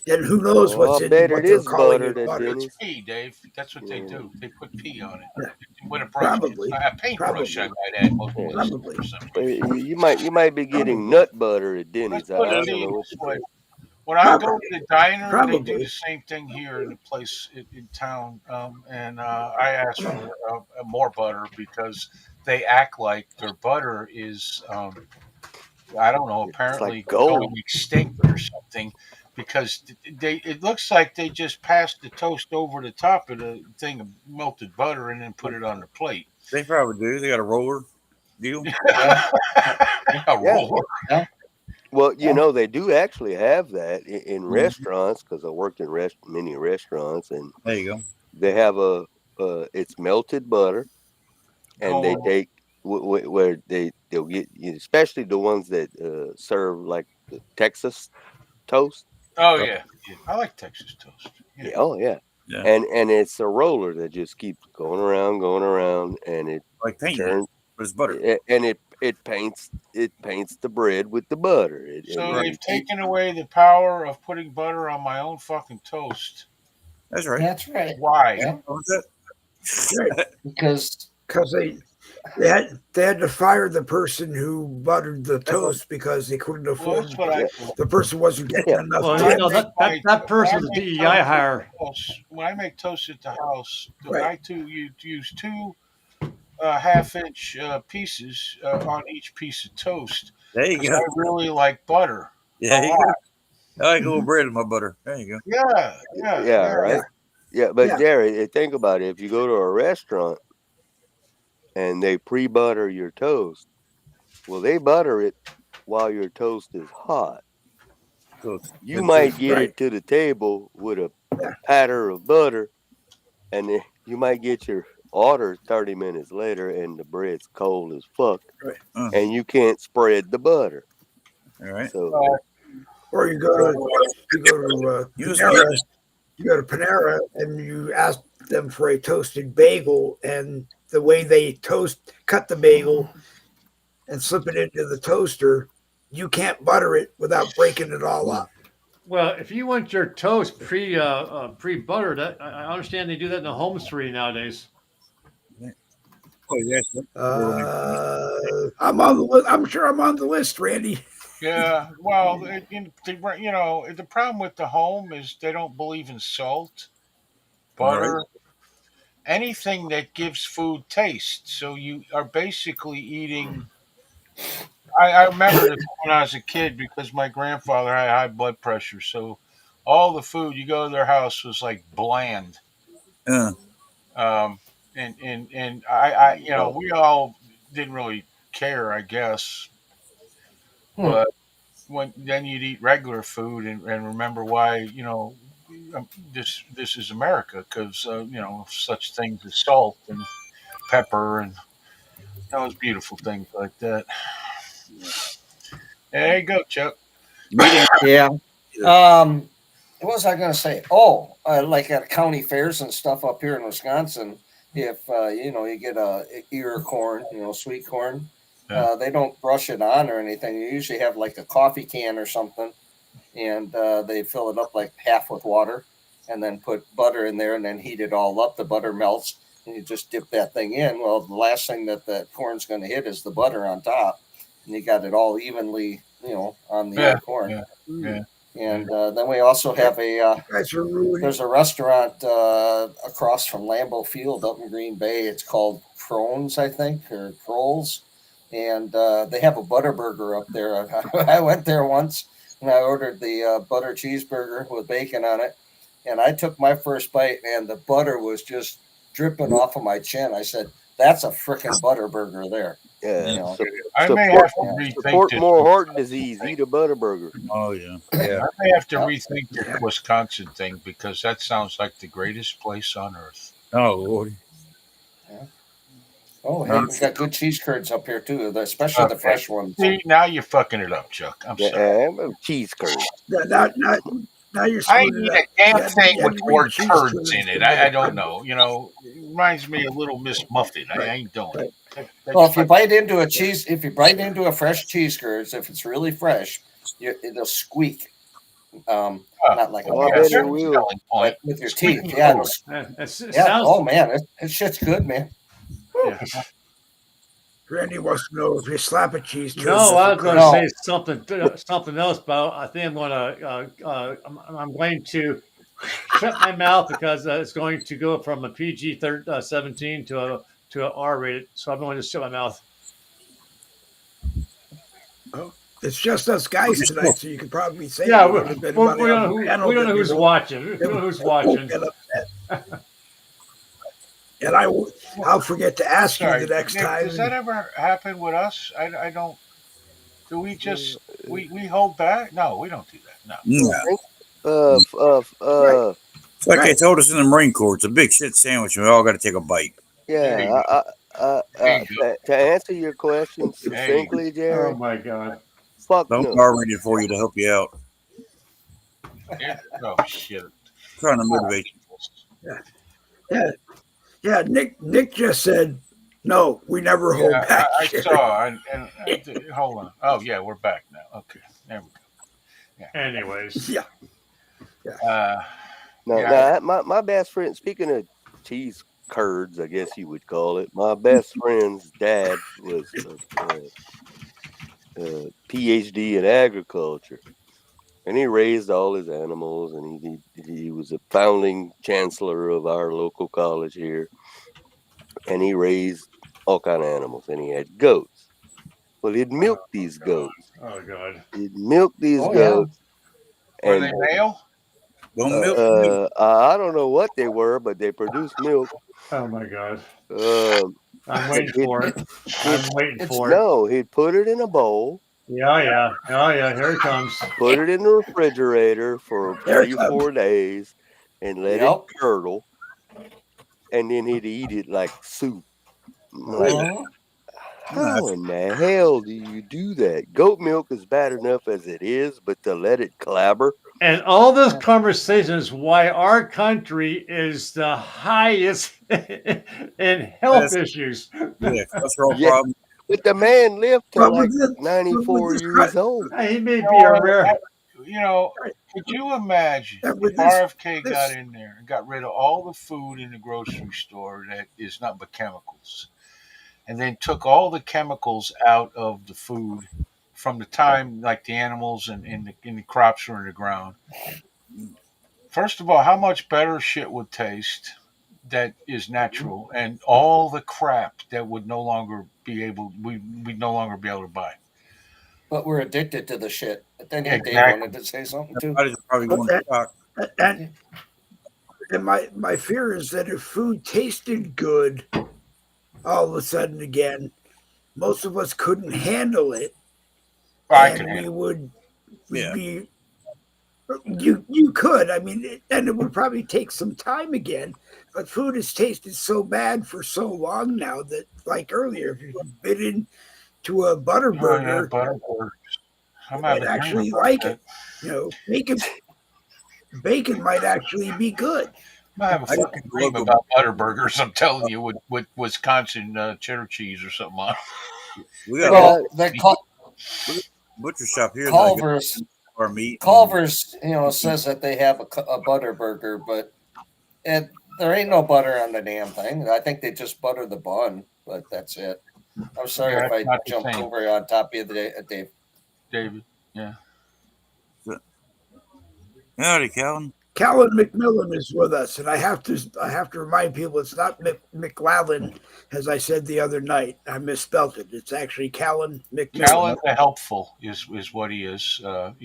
and who knows Oh, what's I in bet what it they're is calling buttered it at butter. Denny's. pee, Dave. That's what they Yeah. do. They put pee on it Yeah. with a brush. Probably. A paintbrush, I Probably. might add. Most Yeah. places Probably. or something. Well, you might be getting nut butter at Denny's. Let's put I it don't know what this to way. say. When I go to the diner, they Probably. do the same thing here in the place in town, and I ask for more butter because they act like their butter is, I don't know, It's apparently like gold. going extinct or something, because it looks like they just passed the toast over the top of the thing of melted butter and then put it on the plate. They probably do. They got a roller deal. A roller. Well, they do actually have that in Mhm. restaurants because I worked in many restaurants, and There you go. they have it's melted butter, and they Oh. take where they'll get, especially the ones that serve like the Texas toast. Oh yeah. I like Texas toast. Yeah. Oh yeah. Yeah. And it's a roller that just keeps going around, and it Like painting, turns, but it's butter. and it paints the bread with the butter. So Right. they've taken away the power of putting butter on my own fucking toast. That's right. That's right. Why? Yeah. What's that? Right. Because They had to fire the person who buttered the toast because they couldn't Well, afford. that's what I. The person wasn't getting enough. Well, tip. that person's a When I make DEI toast at hire. the house- When I make toast at the house, Right. I use two half-inch pieces on each piece of toast. There you 'Cause go. I really like butter. Yeah, a you lot. go. I like a little bread in my butter. There you go. Yeah. right. Yeah, but Yeah. Jerry, think about it. If you go to a restaurant and they pre-butter your toast, well, they butter it while your toast is hot. So You might get right. it to the table with a Yeah. patter of butter, and then you might get your order 30 minutes later, and the bread's cold as fuck, Right. and you can't spread the butter. all right. So Or you go to Use Panera. You go to Panera and you ask them for a toasted bagel, and the way they cut the bagel and slip it into the toaster, you can't butter it without breaking it all up. Well, if you want your toast pre-buttered, I understand they do that in the home street nowadays. Well, Oh, yes. I'm on the list. I'm sure I'm on the list, Randy. Yeah, well, the problem with the home is they don't believe in salt, Right. butter, anything that gives food taste. So you are basically eating. I remember this when I was a kid because my grandfather had high blood pressure. So all the food you go to their house was like bland. Uh, Um, and Oh, we all didn't really care, I guess. Hmm. But when then you'd eat regular food and remember why this is America because such things as salt and pepper and those beautiful things like that. There you go, Chuck. meat ain't Yeah. either. What was I going to say? Oh, like at county fairs and stuff up here in Wisconsin, if you get a ear of corn, sweet corn, Yeah. they don't brush it on or anything. You usually have like a coffee can or something, and they fill it up like half with water, and then put butter in there, and then heat it all up. The butter melts, and you just dip that thing in. Well, the last thing that corn's going to hit is the butter on top, and you got it all evenly, on the Yeah, corn. yeah, yeah. And then we also have You guys are ruining. there's a restaurant across from Lambeau Field up in Green Bay. It's called Crohn's, I think, or Kroll's. And they have a butter burger up there. I went there once and I ordered the butter cheeseburger with bacon on it. And I took my first bite and the butter was just dripping off of my chin. I said, that's a freaking butter burger there. yeah. You know, I may Support have to Yeah. rethink support this. more heart disease. Eat a Butterburger. Oh, yeah. I Yeah. may have to rethink this Wisconsin thing because that sounds like the greatest place on earth. Oh, Lord. yeah. Oh, hey, we got good cheese curds up here too, especially the Okay. fresh ones. See, now you're fucking it up, Chuck. I'm sorry. Yeah, cheese curd. Now you're I screwing it eat up. a damn thing You with had to the read word cheese turds curds in it. to know. I don't know. It reminds me of Little Miss Muffet. I Right, ain't doing right. it. That's Well, if you like, bite into a cheese, if you bite into a fresh cheese curds, if it's really fresh, it'll squeak. Not like a Oh, I yeah, bet mouse, it there's a will. selling but point. with your teeth. Squeaky Yeah, toy. It yeah. sounds. Oh man, it shit's good, man. Yeah. Randy wants to know if you slap a cheese curd. No, does I it was going to crunch? No, say something else, but I think I'm going to I'm going to shut my mouth because it's going to go from a PG 17 to a R rated. So I'm going to shut my mouth. Oh, it's just us guys tonight, so you could probably say Yeah, anything. If anybody on the panel we don't that know we who's won't, watching. We that don't know who's won't watching. get upset. And I'll forget to ask you the Sorry, next Nick. time. Does that And ever happen with us? I don't. Do we just we hold back? No, we don't do that. No. No. right, It's like they right. told us in the Marine Corps. It's a big shit sandwich, and we all got to take a bite. There Yeah. you go. There you go. To answer your question There you go. succinctly, Oh Jerry, my God. fuck Don't no. R-rated for you to help you out. Oh shit. Trying to motivate Yeah, yeah. Nick just said no. We never hold Yeah, back. I Jerry. saw. Hold on. Oh yeah, we're back now. Okay, there we go. Anyways, Yeah, No, Yeah. my best friend. Speaking of cheese curds, I guess you would call it. My best friend's dad was a PhD in agriculture, and he raised all his animals, and he was a founding chancellor of our local college here, and he raised all kind of animals, and he had goats. Well, he'd milk these goats. oh God. He'd milk these Oh yeah. goats, Were and they male? Don't milk. I don't know what they were, but they produced milk. Oh my God. Um, I'm and waiting for it. he'd I'm waiting It's for it. no, he'd put it in a bowl, Yeah, yeah. Oh yeah. Here it comes. put it in the refrigerator for there it 3 or 4 days, and let it Yep. curdle, and then he'd eat it like soup. Like, Mhm. how in the hell do you do that? Goat milk is bad enough as it is, but to let it clabber, And all this conversation is why our country is the highest in health That's, issues. yeah, cholesterol yeah. problem. But the man lived to but like with this, 94 years old. He may You be a know, rare. could you imagine and if with RFK got this, in there and got rid of all the food in the grocery store that is not but chemicals? and then took all the chemicals out of the food from the time like the animals and the crops were in the ground. First of all, how much better shit would taste that is natural, and all the crap that would no longer be able we'd no longer be able to buy. But we're addicted to the shit. But then Yeah, Dave exactly. wanted to say something too. I just probably going to shock. And my fear is that if food tasted good all of a sudden again, most of us couldn't handle it, I can and we handle. would Yeah. be. You could, I mean, and it would probably take some time again. But food has tasted so bad for so long now that, like earlier, if you bit into a butter Oh yeah, burger, Butterburgers. you I'm might having a dream actually about like that. it. Bacon might actually be good. I have a I got fucking the dream logo. about Butterburgers. I'm telling you, with Wisconsin cheddar cheese or something on. We got Well, the a butcher shop here that Culver's our meat. Culver's, says that they have a butter burger, but there ain't no butter on the damn thing. I think they just butter the bun, but that's it. I'm sorry Yeah, if that's I not the jumped same, over on top of you, Dave. David. Yeah. Howdy, Calvin. Callan McMillan is with us, and I have to remind people it's not McLallen, as I said the other night. I misspelled it. It's actually Callan McMillan. Callan the helpful is what he is. Callan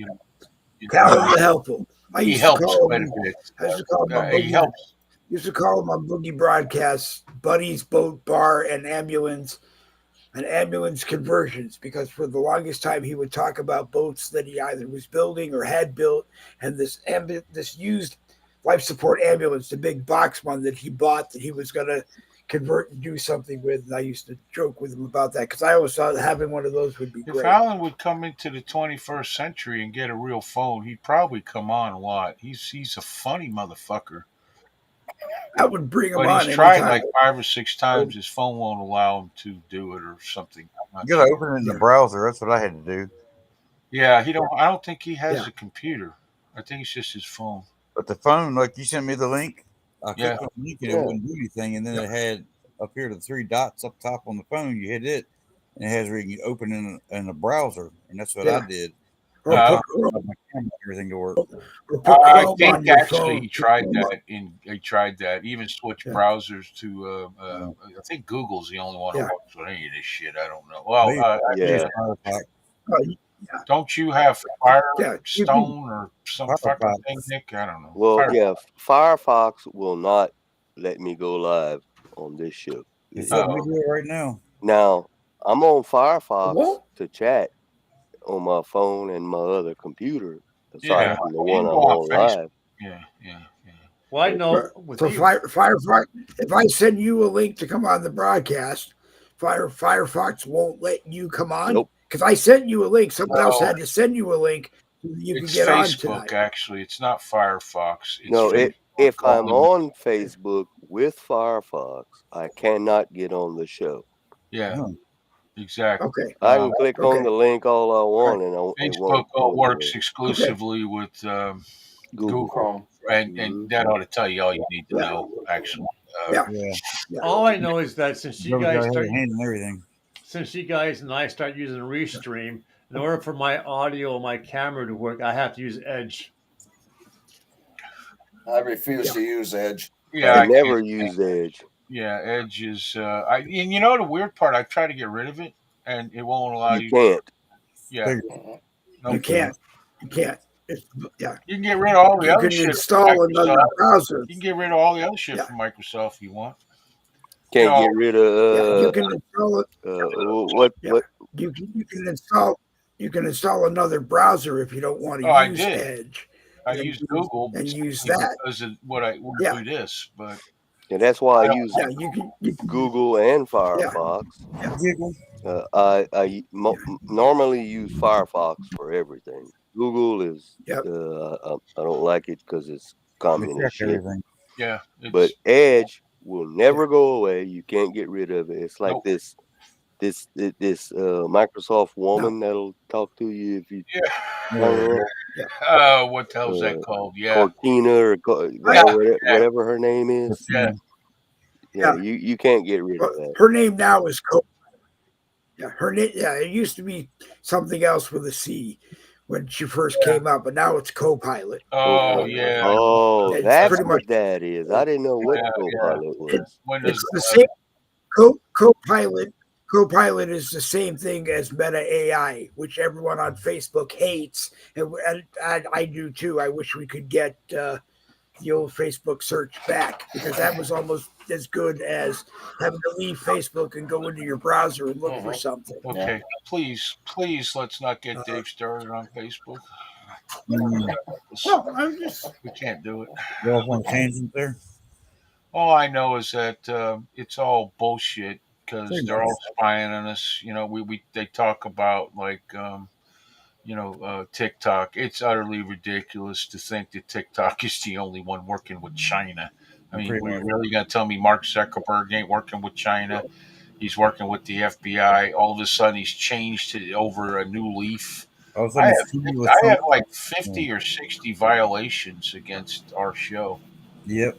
the helpful. I He used to helps call quite a him. bit. I used to call him on He Boogie. helps. Used to call him on Boogie broadcasts, Buddy's Boat Bar and Ambulance conversions, because for the longest time he would talk about boats that he either was building or had built, and this used life support ambulance, the big box one that he bought that he was going to convert and do something with. And I used to joke with him about that because I always thought having one of those would be If great. Alan would come into the 21st century and get a real phone, he'd probably come on a lot. He's a funny motherfucker. I would bring him But on he's tried anytime. like 5 or 6 times. His phone won't allow him to do it or something. You gotta open it in the browser. That's what I had to do. Yeah, I don't think he has Yeah. a computer. I think it's just his phone. But the phone, like you sent me the link, I Yeah. clicked on the link and it wouldn't do anything. And then it had up here the 3 dots up top on the phone. You hit it, and it has where you can open in a browser, and that's what I did. Or Uh, put Chrome, My camera and everything to work. or put I Chrome on think your actually phone. he tried that. He tried that. Even switched Yeah. browsers to. I think Google's the only one Yeah. that works with any of this shit. I don't know. Well, Yeah. don't you have Firestone or some fucking Firefox. thing, Nick? I don't know. Well, Firefox. yeah, Firefox will not let me go live on this show. It's letting me do it right now. Now, I'm on Firefox What? to chat on my phone and my other computer, aside Yeah. from the You one can I'm go on on Facebook. live. Yeah. Well, I know with So you, Firefox, if I send you a link to come on the broadcast, Firefox won't let you come on? Nope. Because I sent you a link. Someone else No. had to send you a link so that you could It's get on Facebook, tonight. actually. It's not Firefox. It's No, Facebook. if I'm on Facebook with Firefox, I cannot get on the show. Yeah, Huh. exactly. Okay. I can click on okay. the link all I want, and it Facebook won't go works anywhere. exclusively with Google. Chrome. and that ought to tell you all you need to Yeah. know, actually. Yeah. all I know is that since you guys Got start, a hand and everything. since you guys and I start using Restream, in order for my audio and my camera to work, I have to use Edge. I refuse to use Edge. Yeah, I I never can't- use Edge. Yeah, Edge is. And you know the weird part? I've tried to get rid of it, and it won't allow You you. can't. Yeah, You can't. You can't. Yeah. You can get rid of all the You other can shit. from install another Microsoft. browser. You can get rid of all the other shit Yeah. from Microsoft if you want. Can't No. get rid Yeah, you of can install it. what? Yeah. What? You can install another browser if you don't want to Oh, I use did. Edge. I And use use- Google and use that. because of what I would Yeah. do this, but And that's why I use Yeah, you can Google and Firefox. I normally use Firefox for everything. Google is Yep. I don't like it because it's communist shit. Everything. yeah. But Edge will never go away. You can't get rid of it. It's like Nope. this Microsoft woman that'll talk to you if you What the hell's that called? Yeah. Cortina or whatever her name is. Yeah. Yeah, you can't get rid of that. Her name now is Yeah, her name. Yeah, it used to be something else with a C when she first came out, but now it's co-pilot. Oh yeah, Oh, It's that's pretty much what that is. I didn't know what yeah, yeah. co-pilot was. Windows it's the 11. same co-pilot. Co-pilot is the same thing as Meta AI, which everyone on Facebook hates, and I do too. I wish we could get the old Facebook search back because that was almost as good as having to leave Facebook and go into your browser and look for something. Okay, please, let's not get Dave started on Facebook. Well, I'm just We can't do it. Go off on a tangent there. All I know is that it's all bullshit because Pretty they're much. all spying on us. We they talk about like TikTok. It's utterly ridiculous to think that TikTok is the only one working with China. I mean, Pretty were you much. really gonna tell me Mark Zuckerberg ain't working with China? He's working with the FBI. All of a sudden, he's changed to over a new leaf. All of a I sudden, have, it's TV with I have something. like 50 or 60 violations against our show. Yep.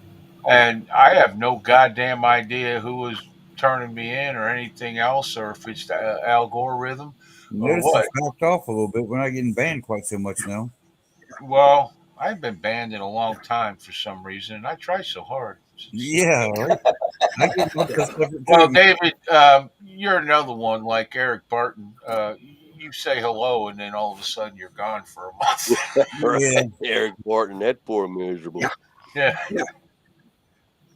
And I have no goddamn idea who was turning me in or anything else, or if it's the algorithm or Notice what. it's backed off a little bit. We're not getting banned quite so much now. Well, I've been banned in a long time for some reason, and I try so hard. Yeah, right. I get looked this different Well, too. David, you're another one like Eric Barton. You say hello, and then all of a sudden you're gone for a month. Yeah. Eric Morton, that poor miserable. Yeah.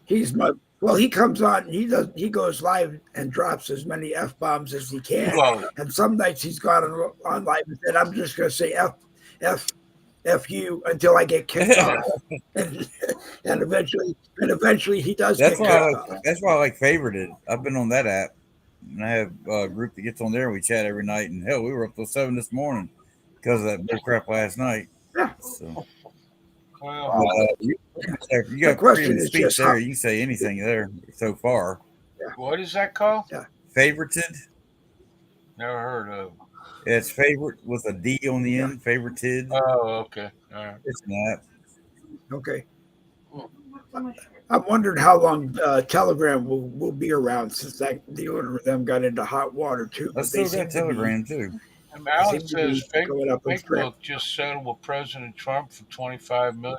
he's my well. He comes on. He goes live and drops as many f bombs as he can. Well, And some nights he's gone on live and said, "I'm just going to say f you until I get kicked off." And eventually he does That's get why I kicked like. off. That's why I like Favorited. I've been on that app, and I have a group that gets on there. and We chat every night, and hell, we were up till 7 this morning because of that bull crap last night. Yeah. So, well, you The got question freedom of is speech just there. how. You can say anything there so far. what is that called? Favorited. Never heard of. It's favorite with a D on the Yeah. end. Favorited. Oh, okay. All right. It's an app. Okay. I'm wondering how long Telegram will be around since the owner of them got into hot water too. I But they still seem got to be Telegram too. And seem Alex to be says going up in strength. Facebook just settled with President Trump for 25 million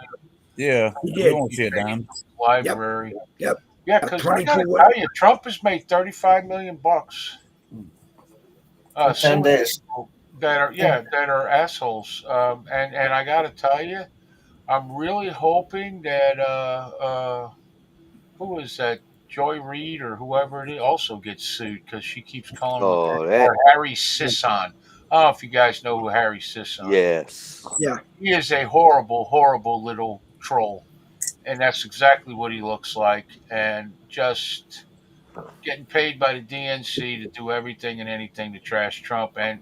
Yeah, He you did. won't see a dime. library. Yep. Yeah, because I 22 gotta tell you, Trump has made 35 million bucks. For 10 suing days. people that are assholes. And I gotta tell you, I'm really hoping that who is that? Joy Reid or whoever it is also gets sued because she keeps calling him Oh, that or Harry Sisson. I don't know if you guys know who Harry Sisson is. yes. Yeah. He is a horrible, horrible little troll. And that's exactly what he looks like. And just getting paid by the DNC to do everything and anything to trash Trump and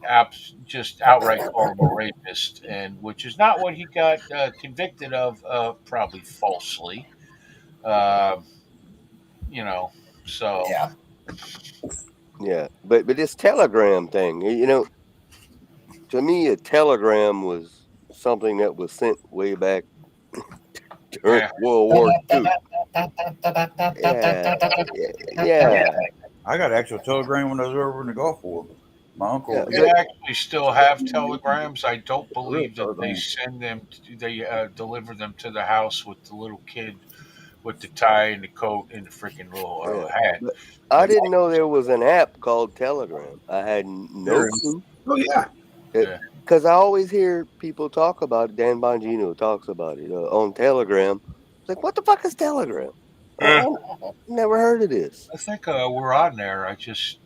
just outright horrible rapist, and which is not what he got convicted of, probably falsely. Uh, so Yeah. Yeah. But this telegram thing, to me a telegram was something that was sent way back during Yeah. World War II. Yeah. I got actual Telegram when I was over in the Gulf War. My uncle. Yeah, They actually still have telegrams. I don't believe that they Telegram. send them. They deliver them to the house with the little kid with the tie and the coat and the freaking little hat. But I didn't know there was an app called Telegram. I had no There is. clue. Oh yeah. Because I always hear people talk about it. Dan Bongino talks about it on Telegram. It's like, what the fuck is Telegram? I never heard of this. I think we're on there. I just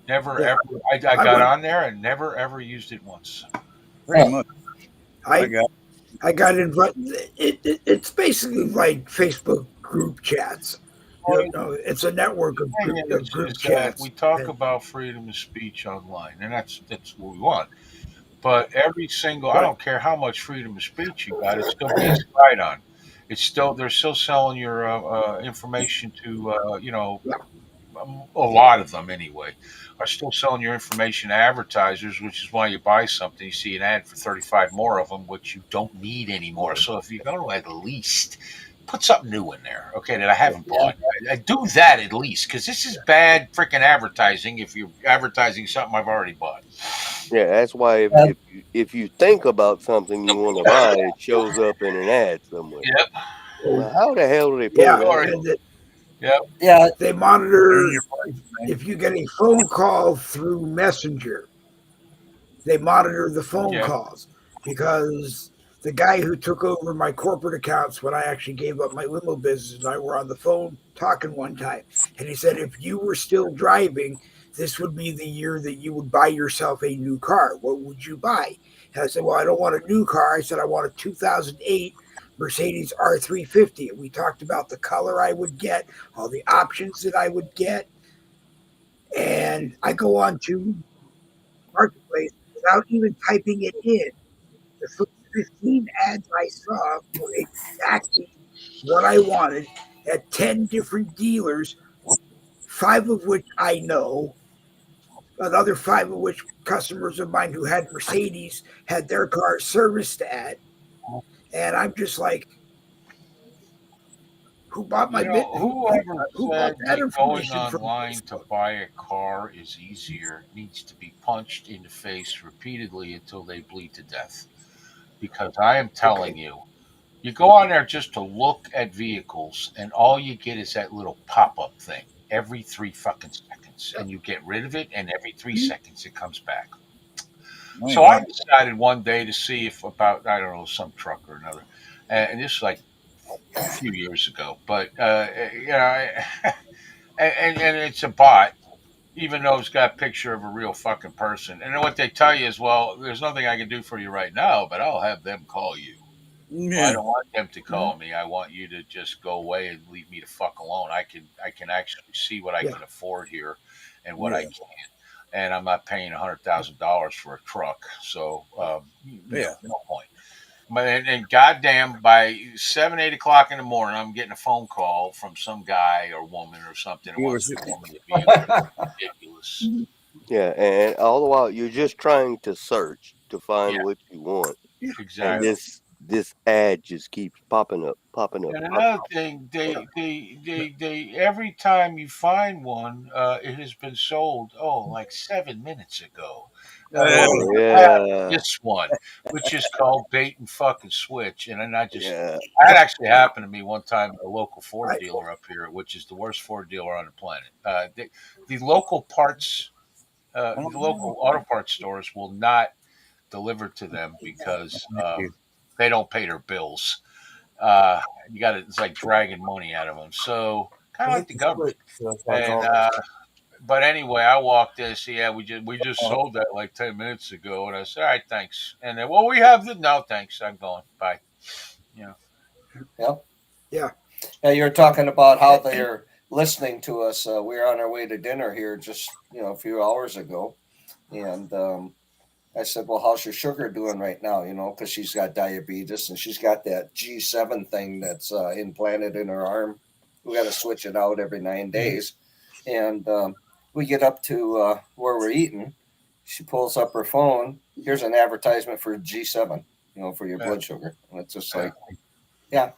never Yeah. ever. I got went- on there and never ever used it once. Pretty much. I got. I got invited. It's basically like Facebook group chats. It's a network of group chats. We talk And- about freedom of speech online, and that's what we want. But every single, I don't care how much freedom of speech you got, it's still being spied on. They're still selling your information to a lot of them anyway are still selling your information to advertisers, which is why you buy something, you see an ad for 35 more of them, which you don't need anymore. So if you're going to at least put something new in there, okay, that I haven't bought. I do that at least, because this is bad freaking advertising if you're advertising something I've already bought. Yeah, that's why if you think about something you want to buy, it shows up in an ad somewhere. Yep. Well, how the hell do they pull Yeah, that? and Yep. Yeah, they monitor if you get a phone call through Messenger. They monitor the phone Yeah. calls because the guy who took over my corporate accounts when I actually gave up my limo business and I were on the phone talking one time, and he said if you were still driving, this would be the year that you would buy yourself a new car. What would you buy? And I said, well, I don't want a new car. I said I want a 2008 Mercedes R350. And we talked about the color I would get, all the options that I would get, and I go on to Marketplace without even typing it in. The first 15 ads I saw were exactly what I wanted at 10 different dealers, 5 of which I know, another 5 of which customers of mine who had Mercedes had their cars serviced at. And I'm just like, who bought my bit? Whoever Who bought said that that going information from online to Facebook? buy a car is easier needs to be punched in the face repeatedly until they bleed to death. Because I am telling you, you go on there just to look at vehicles, and all you get is that little pop up thing every 3 fucking seconds. And you get rid of it, and every 3 seconds it comes back. So I decided one day to see if about, I don't know, some truck or another. And this is like a few years ago. But, and it's a bot, even though it's got a picture of a real fucking person. And then what they tell you is, well, there's nothing I can do for you right now, but I'll have them call you. Well, I don't want them to call me. I want you to just go away and leave me the fuck alone. I can actually see what I can afford here and what I can't. And I'm not paying $100,000 for a truck, so no point. But and goddamn, by 7, 8 o'clock in the morning, I'm getting a phone call from some guy or woman or something who wants to sell me a vehicle. It's ridiculous. Yeah, and all the while you're just trying to search to find what you want. Exactly. And this ad just keeps popping up. And another thing, they every time you find one, it has been sold. Oh, like 7 minutes ago. Oh, I have yeah. this one, which is called bait and fucking switch, and then Yeah. that actually happened to me one time at a local Ford dealer up here, which is the worst Ford dealer on the planet. The local parts, the local auto parts stores will not deliver to them because they don't pay their bills. You got it's like dragging money out of them. So kind of like the government. And but anyway, I walked in and said, yeah, we just sold that like 10 minutes ago, and I said, all right, thanks. And then, well, we have the no, thanks, I'm going, bye. Yeah, you're talking about how they're listening to us. We're on our way to dinner here just a few hours ago, and I said, well, how's your sugar doing right now? Because she's got diabetes and she's got that G7 thing that's implanted in her arm. We got to switch it out every 9 days. And we get up to where we're eating. She pulls up her phone. Here's an advertisement for G7, for your blood sugar. And it's just like, yeah.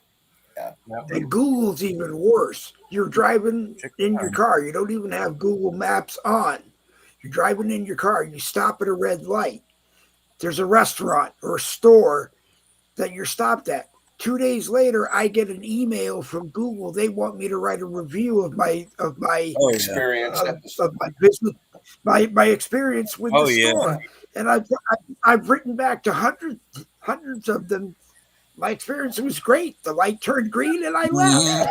And Google's even worse. You're driving in your car. You don't even have Google Maps on. You're driving in your car. You stop at a red light. There's a restaurant or a store that you're stopped at. 2 days later, I get an email from Google. They want me to write a review of my experience of my business, my experience with the store. And I've written back to hundreds of them. My experience was great. The light turned green and I left.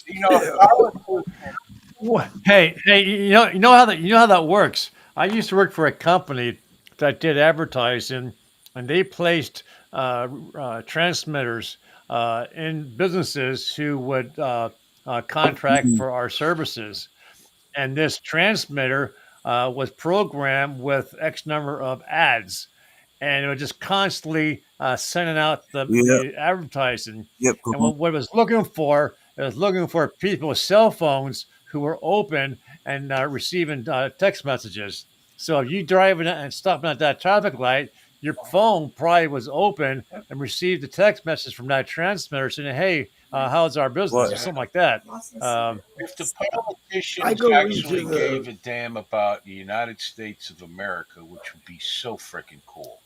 You know what? Hey, you know how that works. I used to work for a company that did advertising, and they placed transmitters in businesses who would contract for our services. And this transmitter was programmed with X number of ads, and it was just constantly sending out the advertising. And what it was looking for, it was looking for people with cell phones who were open and receiving text messages. So if you driving and stopping at that traffic light, your phone probably was open and received a text message from that transmitter saying, "Hey, how's our business?" or What? something like that. If the I politicians go actually into gave the a damn about the United States of America, which would be so freaking cool,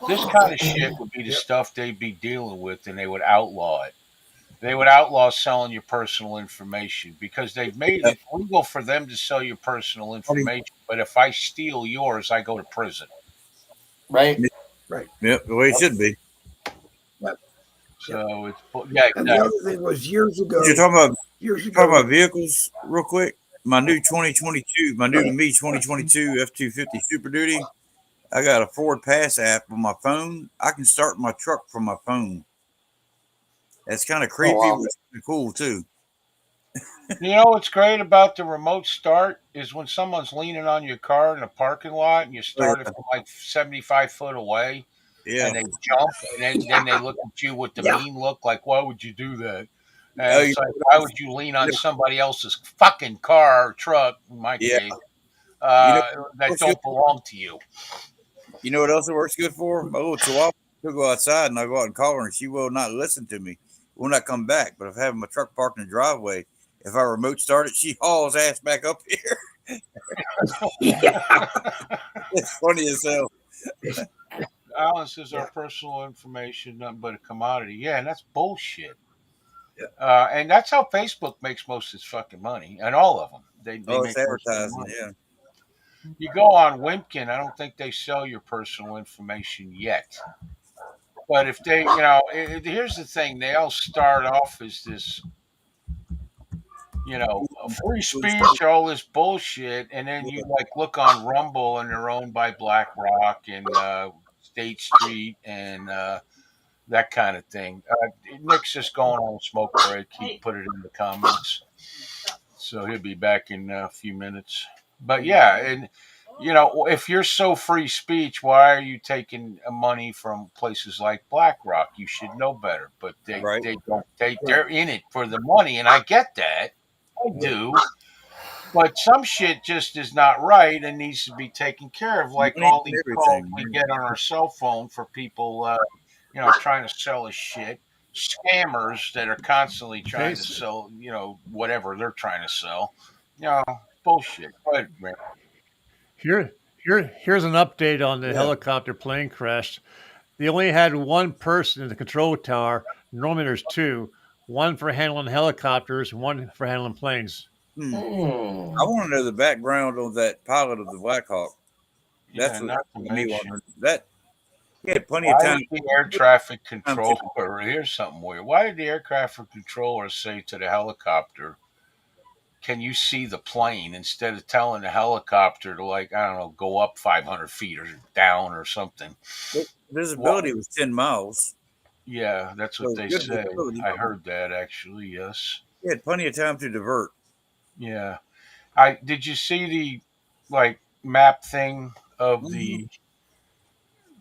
this kind of shit would be the Yep. stuff they'd be dealing with, and they would outlaw it. They would outlaw selling your personal information because they've made Yep. it legal for them to sell your personal Funny. information. But if I steal yours, I go to prison. Right? right. Yep, the way it should be. Yep. So it's yeah, And the exactly. other thing was years But you're ago. talking about vehicles real quick. My new 2022, my new to me 2022 F-250 Super Duty. I got a Ford Pass app on my phone. I can start my truck from my phone. That's kind of Oh, creepy, wow. but it's kinda cool too. You know what's great about the remote start is when someone's leaning on your car in a parking lot and you start it from like 75 foot away Yeah. and they jump and then they look at you with the Yeah. mean look like, why would you do that? Oh, And it's like, why would you lean on somebody else's fucking car or truck, in my yeah. case, You know, that don't belong to you? you know what else it works good for? My little chihuahua. She'll go outside and I go out and call her and she will not listen to me. Will not come back. But if I have my truck parked in the driveway, if I remote start it, she hauls ass back up here. Yeah. It's funny as hell. Alan says our Yeah. personal information, nothing but a commodity. Yeah, and that's bullshit. Yeah. And that's how Facebook makes most of its fucking money, and all of them. They Oh, it's make most of their advertising. money. Yeah. You go on Wimpkin, I don't think they sell your personal information yet. But if they, here's the thing: they all start off as this, free speech, all this bullshit, and then you like look on Rumble, and they're owned by BlackRock and State Street and that kind of thing. Nick's just going on a smoke break. He put it in the comments, so he'll be back in a few minutes. But yeah, and if you're so free speech, why are you taking money from places like BlackRock? You should know better. But Right. they don't. They're in it for the money, and I get that. I do. But some shit just is not right and needs to be taken care of, like Money all and these calls everything. we get on our cell phone for people, trying to sell us shit. Scammers that are constantly trying to Face sell, whatever they're trying to sell. You know, bullshit. Go ahead, man. here's an update on the Yeah. helicopter plane crash. They only had one person in the control tower. Normally there's two, one for handling helicopters and one for handling planes. Hmm. Hmm. I want to know the background of that pilot of the Black Hawk. That's Yeah, what not to got me mention, wondering. That he had plenty of why time. did the air traffic Time controller, here's something weird. Why did the air traffic controller say to the helicopter, can you see the plane, instead of telling the helicopter to, like, I don't know, go up 500 feet or down or something? Visibility was 10 miles. Yeah, that's what So they good say. visibility. I heard that actually. Yes. He had plenty of time to divert. Yeah. I did you see the like map thing of Mhm. the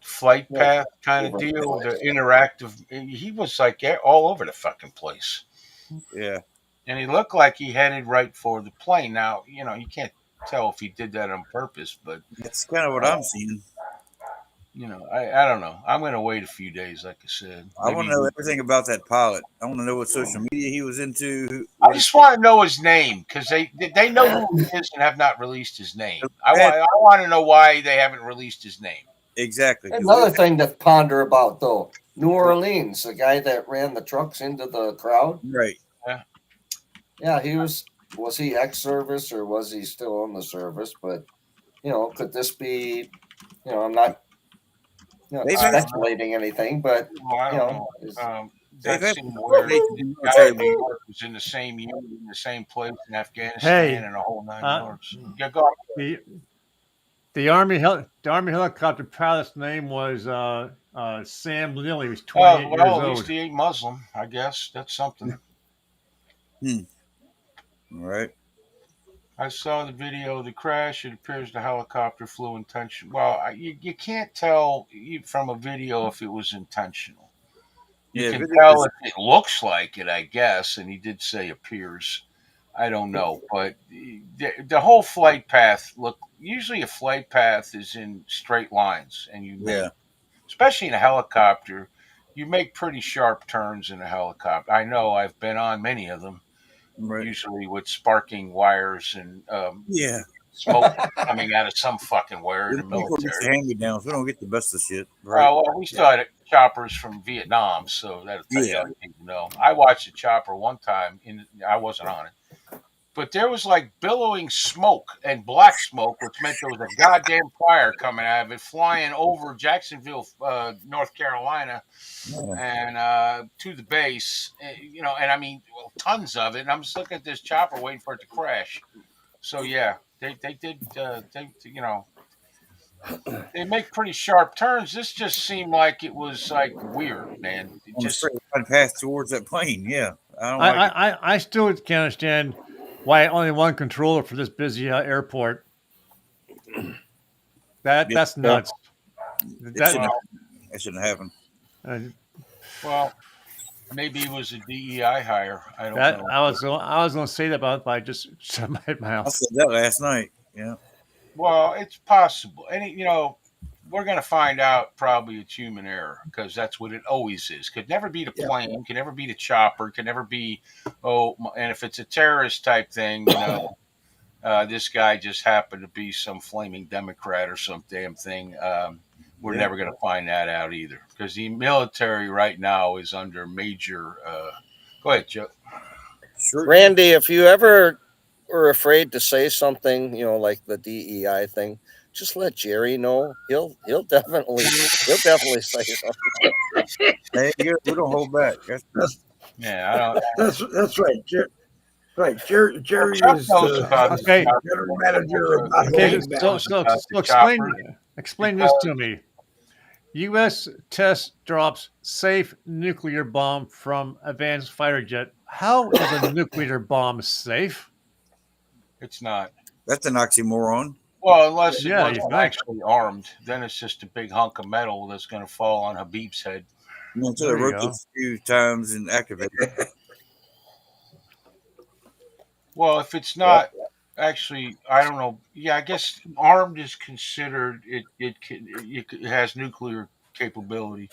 flight Yeah. path kind of deal? The interactive. He was like all over the fucking place, Yeah. and he looked like he headed right for the plane. Now you can't tell if he did that on purpose, but That's kind of what uh, I'm seeing. I don't know. I'm gonna wait a few days, like I said. I want Maybe to know everything about that pilot. I want to know what social media he was into. I just want to know his name because they know who he is and have not released his name. I want to know why they haven't released his name. Exactly. 'Cause Another thing to ponder about, though, New Orleans, the guy that ran the trucks into the crowd. right. Yeah, was he ex-service or was he still on the service? But could this be? I'm not They've had speculating anything, but Well, I don't know. they've That had seemed some weird. great The guy military in New York was in the same unit, in the same place in Afghanistan, Hey, and a whole nine uh, yards. Yeah, go on. the the Army helicopter pilot's name was Sam Lilly. He was 28 years Well, at least old. he ain't Muslim. I guess that's something. All right. I saw the video of the crash. It appears the helicopter flew intentional. Well, you can't tell from a video if it was intentional. You Yeah. can Video tell is, if it looks like it, I guess. And he did say appears. I don't know, but the whole flight path usually a flight path is in straight lines, and you make yeah. especially in a helicopter, you make pretty sharp turns in a helicopter. I know I've been on many of them, Right. usually with sparking wires and Yeah. smoke coming out of some fucking wire in We the don't get the military. hand me downs. We don't get the best of shit. Right. Well, we still had choppers from Vietnam, so that'll tell you Yeah. all you need to know. I watched a chopper one time, I wasn't on it, but there was like billowing smoke and black smoke, which meant there was a goddamn fire coming out of it, flying over Jacksonville, North Carolina, Yeah. and to the base. And I mean, well, tons of it. And I'm just looking at this chopper, waiting for it to crash. So yeah, they did. They make pretty sharp turns. This just seemed like it was like weird, man. It On the just straight line path towards that plane. Yeah. I don't I, like it. I still can't understand why only one controller for this busy airport. That's nuts. It That, shouldn't, that shouldn't happen. uh, well, maybe it was a DEI hire. I don't that know. I was going to say that, but I just shut my I mouth. said that last night. Yeah. Well, it's possible, and we're going to find out probably it's human error because that's what it always is. Could never be the plane, could never be the chopper, could never be and if it's a terrorist type thing, this guy just happened to be some flaming Democrat or some damn thing. We're never going to find that out either because the military right now is under major. Go ahead, Joe. Sure. Randy, if you ever were afraid to say something, like the DEI thing, just let Jerry know. He'll definitely say something. Hey, we don't hold back. Yeah, I don't. That's right. Right. Jerry Chuck is knows the about the Okay. chopper. general manager of not Okay, holding back. so about the explain chopper this to me. U.S. test drops safe nuclear bomb from advanced fighter jet. How is a nuclear bomb safe? It's not. That's an oxymoron. Well, unless it Yeah, wasn't you think. actually armed, then it's just a big hunk of metal that's going to fall on Habib's head. Until There it you go. rotates a few times and activates. Well, if it's not actually, I don't know. Yeah, I guess armed is considered it has nuclear capability.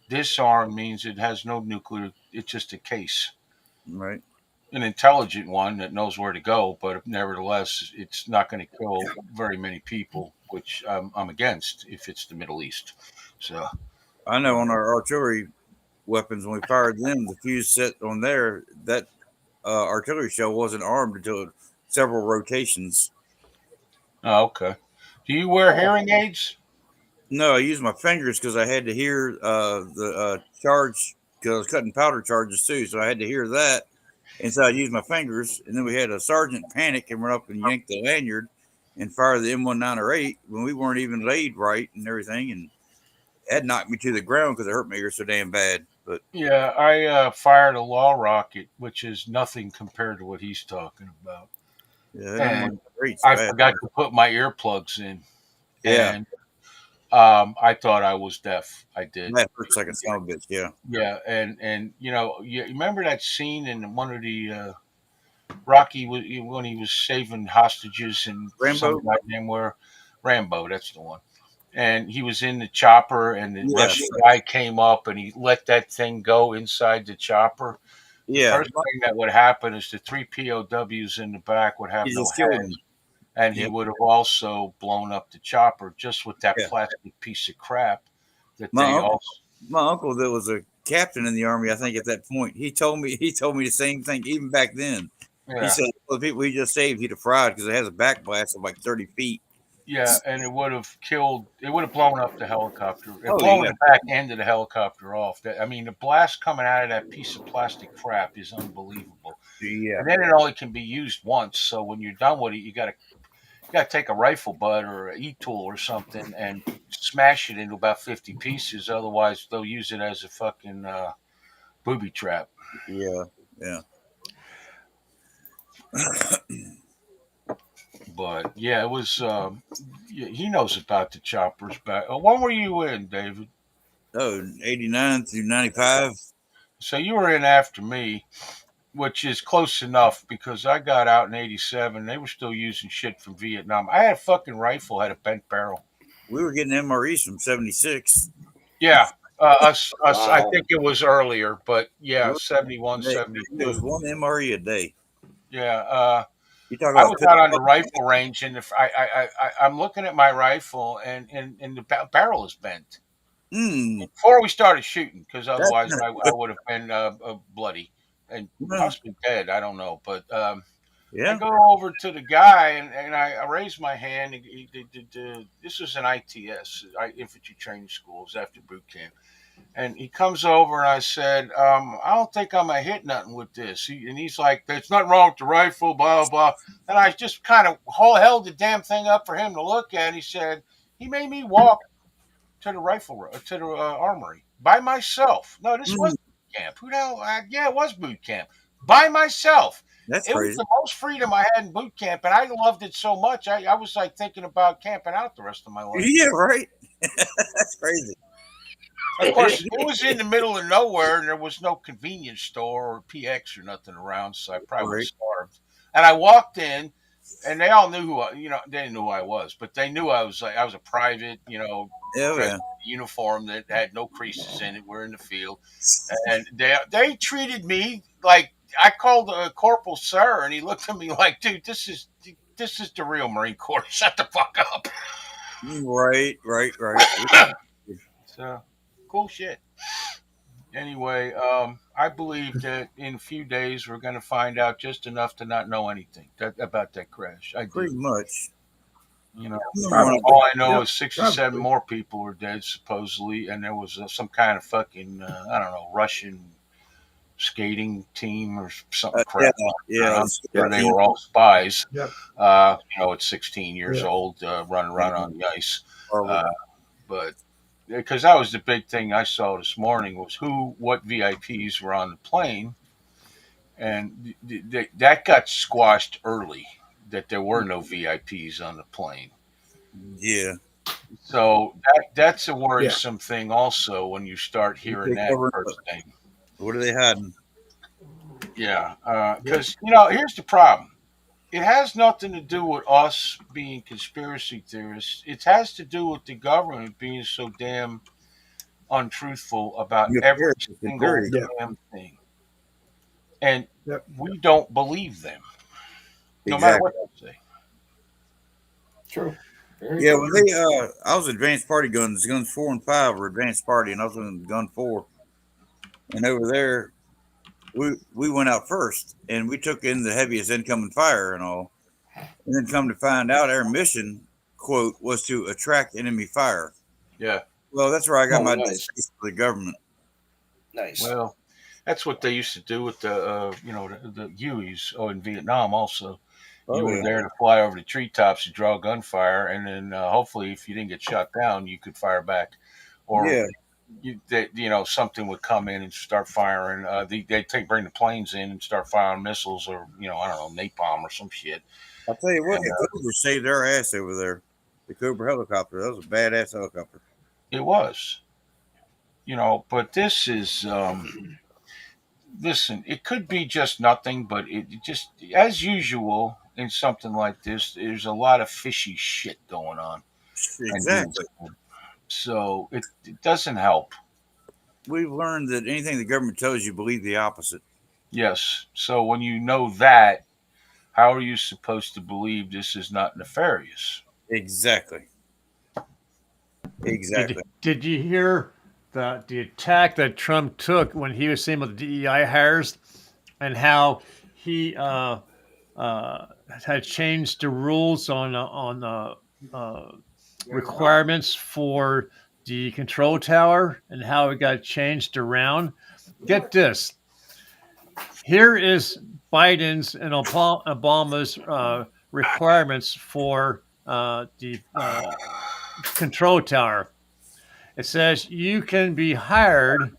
Disarmed means it has no nuclear. It's just a case, Right. an intelligent one that knows where to go, but nevertheless, it's not going to kill very many people, which I'm against if it's the Middle East. So I know on our artillery weapons, when we fired them, the fuse set on there, that artillery shell wasn't armed until several rotations. oh, okay. Do you wear hearing aids? No, I used my fingers because I had to hear the charge because I was cutting powder charges too, so I had to hear that. And so I used my fingers, and then we had a sergeant panic and run up and yank the lanyard and fire the M1908 when we weren't even laid right and everything, and that knocked me to the ground because it hurt my ear so damn bad. But Yeah, I fired a law rocket, which is nothing compared to what he's talking about. yeah, that And M1908's I bad. forgot to put my earplugs in, Yeah, and I thought I was deaf. I did. that hurts like a son of a bitch. Yeah, Yeah, and you remember that scene in one of the Rocky when he was saving hostages and some Rambo. guy named where Rambo, that's the one. And he was in the chopper, and the Yes, Russian guy came up, and he let that thing go inside the chopper. The yeah, first thing that would happen is the three POWs in the back would have he no just killed head, him. and he Yep. would have also blown up the chopper just with that Yeah. plastic piece of crap that My they uncle, also. my uncle that was a captain in the army, I think at that point, he told me the same thing even back then. He Yeah, said, well, the people he just saved, he'd have fried because it has a back blast of like 30 feet. yeah, and it would have killed. It would have blown up the helicopter. It Oh, blown yeah. the back end of the helicopter off. I mean, the blast coming out of that piece of plastic crap is unbelievable. Yeah. And then it only can be used once. So when you're done with it, you got to take a rifle butt or an e-tool or something and smash it into about 50 pieces. Otherwise, they'll use it as a fucking booby trap. Yeah. Yeah. But yeah, it was. He knows about the choppers back. When were you in, David? Oh, 89 through 95. So you were in after me, which is close enough because I got out in '87. They were still using shit from Vietnam. I had a fucking rifle, had a bent barrel. We were getting MREs from 76. Yeah. I Wow. think it was earlier, but yeah, One 71, day. It was 72. one MRE a day. Yeah. You talk I about was out on the rifle range, and if I'm looking at my rifle, and the barrel is bent before we started shooting, because that's otherwise not I good. would have been bloody and Well, possibly dead. I don't know, but I yeah. go over to the guy, and I raise my hand. This was an ITS, infantry training schools after boot camp. And he comes over, and I said, I don't think I'm going to hit nothing with this. And he's like, there's nothing wrong with the rifle, blah, blah. And I just kind of held the damn thing up for him to look at. He said, he made me walk to the to the armory by myself. No, this was Mm, boot camp. Who the hell? Yeah, it was boot camp by myself. that's It was crazy. the most freedom I had in boot camp, and I loved it so much. I was like thinking about camping out the rest of my life. Yeah, right. That's crazy. Of course, it was in the middle of nowhere, and there was no convenience store or PX or nothing around, so I probably would have Right. starved. And I walked in, and they all knew they didn't know who I was, but they knew I was a private, Oh dressed yeah. in a uniform that had no creases in it. We're in the field, and they treated me like I called a corporal sir, and he looked at me like, dude, this is the real Marine Corps. Shut the fuck up. Right. So cool shit. Anyway, I believe that in a few days we're going to find out just enough to not know anything about that crash. I Pretty do. much. You know, I remember when all I know Yep, is 67 probably. more people were dead supposedly, and there was some kind of fucking I don't know, Russian skating team or something yeah, crap. yeah, I'm it's sure they 15. were all spies. Yep. At 16 years Yeah. old, running around on the ice. Harvard. But because that was the big thing I saw this morning was what VIPs were on the plane, and that got squashed early. That there were no VIPs on the plane, Yeah. so that's a Yeah. worrisome thing. Also, when you start hearing They that covered up. first thing, What are they hiding? yeah, Yep. because here's the problem. It has nothing to do with us being conspiracy theorists. It has to do with the government being so damn untruthful about Your every parents are single security. Yeah. damn thing. And Yep. we don't believe them, no matter Exactly. what they say. True. Very Yeah, true. when they I was advanced party guns. Guns 4 and 5 were advanced party, and I was in gun 4. And over there, we went out first, and we took in the heaviest incoming fire and all. And then come to find out, our mission quote was to attract enemy fire. Yeah. Well, that's where I got Oh, my nice. distaste for the government. Nice. Well, that's what they used to do with the Hueys in Vietnam. Also, you Oh were yeah, there to fly over the treetops to draw gunfire, and then hopefully, if you didn't get shot down, you could fire back, or yeah. something would come in and start firing. They bring the planes in and start firing missiles, or I don't know, napalm or some shit. I'll tell you what, And the Cobra saved their ass over there. The Cobra helicopter, that was a badass helicopter. it was, but this is. Listen, it could be just nothing, but it just, as usual, in something like this, there's a lot of fishy shit going on and being Exactly. said. So it doesn't help. We've learned that anything the government tells you, believe the opposite. Yes. So when you know that, how are you supposed to believe this is not nefarious? Exactly. Exactly. Did you hear the attack that Trump took when he was saying about the DEI hires and how he had changed the rules on requirements for the control tower and how it got changed around? Get this. Here is Biden's and Obama's requirements for the control tower. It says you can be hired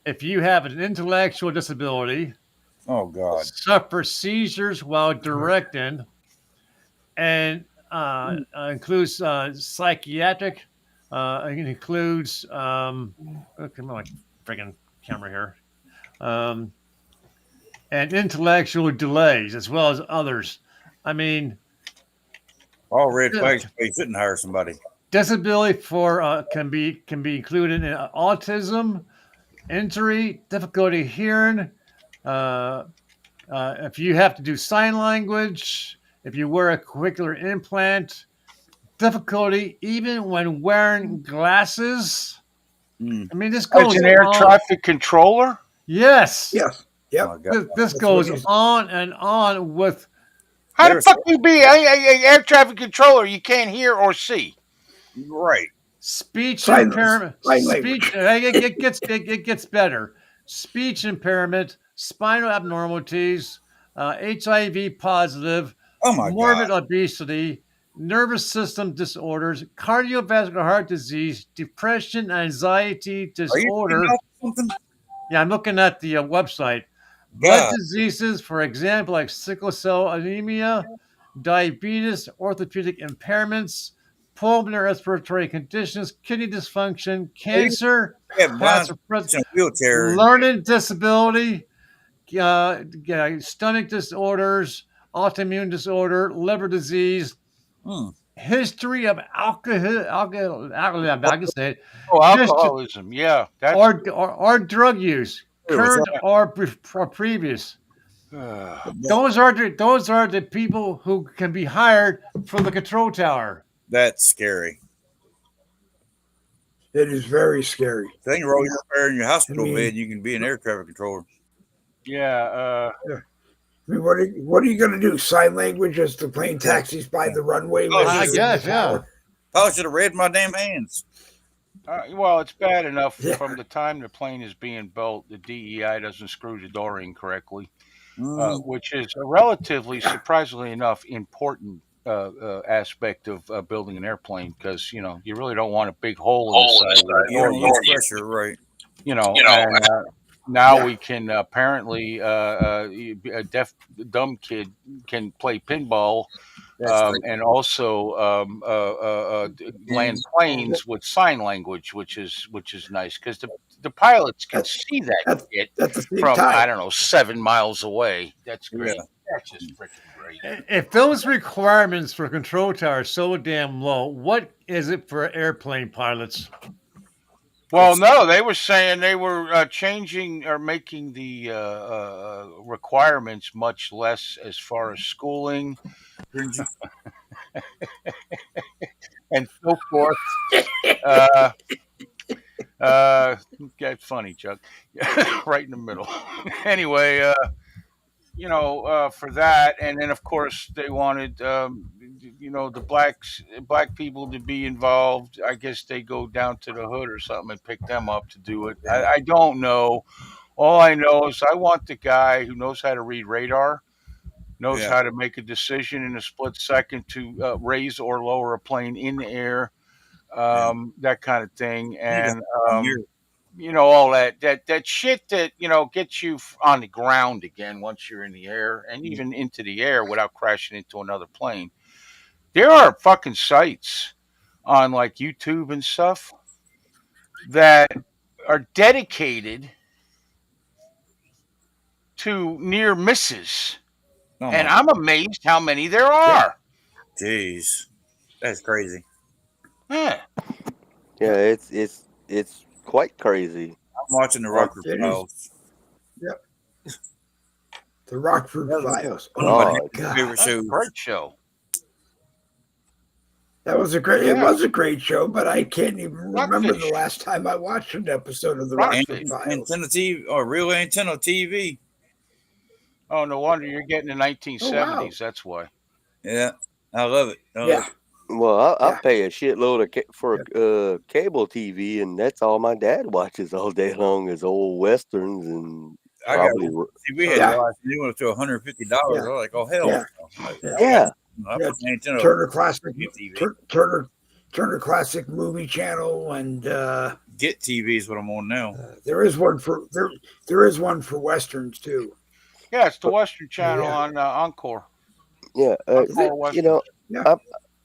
if you have an intellectual disability, Oh God. suffer seizures while directing, and includes psychiatric. It includes okay, my freaking camera here. And intellectual delays as well as others. I mean, All red flags. They shouldn't hire somebody. Disability for can be included in autism, injury, difficulty hearing. If you have to do sign language, if you wear a cochlear implant, difficulty even when wearing glasses. Mm. I mean, this As goes an air on. traffic controller? Yes. Yes. Yep. My God. This That's what goes he's- on and on with How the There's- fuck you be a air traffic controller you can't hear or see? Right. speech Sign- impairment. sign Speech. It gets better. Speech impairment, spinal abnormalities, HIV positive, Oh my morbid God. obesity, nervous system disorders, cardiovascular heart disease, depression, anxiety Are you disorder. reading off something? Yeah, I'm looking at the website. Blood God. diseases, for example, like sickle cell anemia, diabetes, orthopedic impairments, pulmonary respiratory conditions, kidney dysfunction, cancer, Yeah, blind past in a wheelchair. learning disability, stomach disorders, autoimmune disorder, liver disease, Hmm. history of alcohol I can say it, Oh, alcoholism. Yeah, that's or drug use, Here, what's current or previous. Those are the people who can be hired from the control tower. That's scary. It is very scary. So they can roll you up there in your hospital I mean- bed and you can be an air traffic controller. yeah. I mean, what are you going to do? Sign language as the plane taxis by the runway? Oh, I versus in guess, the yeah. tower? I should have read my damn hands. Well, it's bad enough Yeah. from the time the plane is being built, the DEI doesn't screw the door in correctly, Mm. which is a relatively, surprisingly enough, important aspect of building an airplane because you really don't want a big hole in the side where the You door don't goes. use pressure, right? And now Yeah. we can apparently a dumb kid can play pinball. That's great. And also land planes with sign language, which is nice because the pilots can see that shit At the same from time. I don't know 7 miles away. That's great. Yeah. That's just freaking great. If those requirements for control tower are so damn low, what is it for airplane pilots? Well, no, they were saying they were changing or making the requirements much less as far as schooling and so forth. That's funny, Chuck. Right in the middle. Anyway, for that, and then of course they wanted, the black people to be involved. I guess they go down to the hood or something and pick them up to do it. I don't know. All I know is I want the guy who knows how to read radar, knows Yeah. how to make a decision in a split second to raise or lower a plane in the air, that kind of thing, and all that shit that gets you on the ground again once you're in the air and even into the air without crashing into another plane. There are fucking sites on like YouTube and stuff that are dedicated to near misses, Oh and my I'm amazed how many there are. Jeez. That's crazy. Yeah. Yeah, it's quite crazy. I'm watching the Rockford It is. Files. The Rockford Files. Oh Oh, my Favorite God. That's a show. great show. That was a great. Yeah. It was a great show, but I can't even remember Rockfish. the last time I watched an episode of the Rockfish. Rockford Files. Antenna TV or real antenna TV. Oh, no wonder you're getting the 1970s. Oh, wow. That's why. Yeah. I love it. I love Yeah. it. Well, I Yeah. pay a shitload for cable TV, and that's all my dad watches all day long is old westerns and I got probably see we had Yeah. to watch new one to $150. Yeah. I was like, oh hell. Yeah. No. Like, Yeah. yeah. I Yeah. put the antenna Turner Classic, TV. Turner Classic Movie Channel, and Get TV is what I'm on now. there is one for there is one for westerns too. Yeah, it's the Western Channel Yeah. on Encore. Yeah, Encore Western.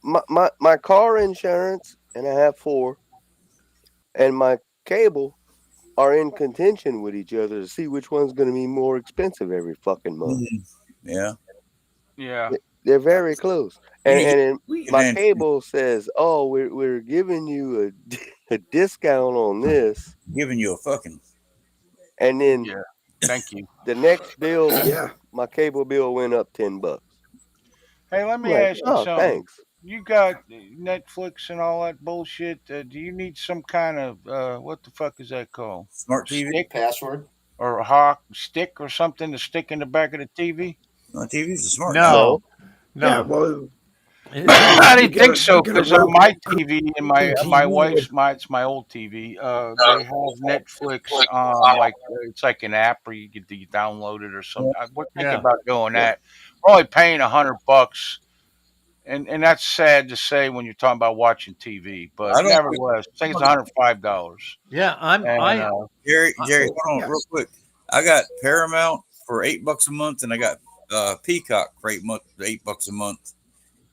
my car insurance, and I have 4, and my cable are in contention with each other to see which one's going to be more expensive every fucking month. Yeah. Yeah. They're very close. And Yeah, and then We my and cable says, "Oh, we're giving you a discount on this," giving you a fucking. and then Yeah. Thank you. the next bill, yeah. my cable bill went up $10. Hey, let I'm me like, ask you "Oh, something. thanks." You got Netflix and all that bullshit. Do you need some kind of what the fuck is that called? Smart TV. Stick Password. or a hawk stick or something to stick in the back of the TV? My TV's a smart now. No, Yeah, No. well, I you didn't get think so you get a because on Roku my TV and my TV with wife's it's my old TV. They have Netflix. Like it's like an app where you download it or something. We're thinking Yeah. about doing yeah. that. We're only paying $100, and that's sad to say when you're talking about watching TV. But I don't. nevertheless, I think it's $105. Yeah. And Jerry, I- Jerry, Oh, hold on yeah. real quick. I got Paramount for $8 a month, and I got Peacock for $8 a month,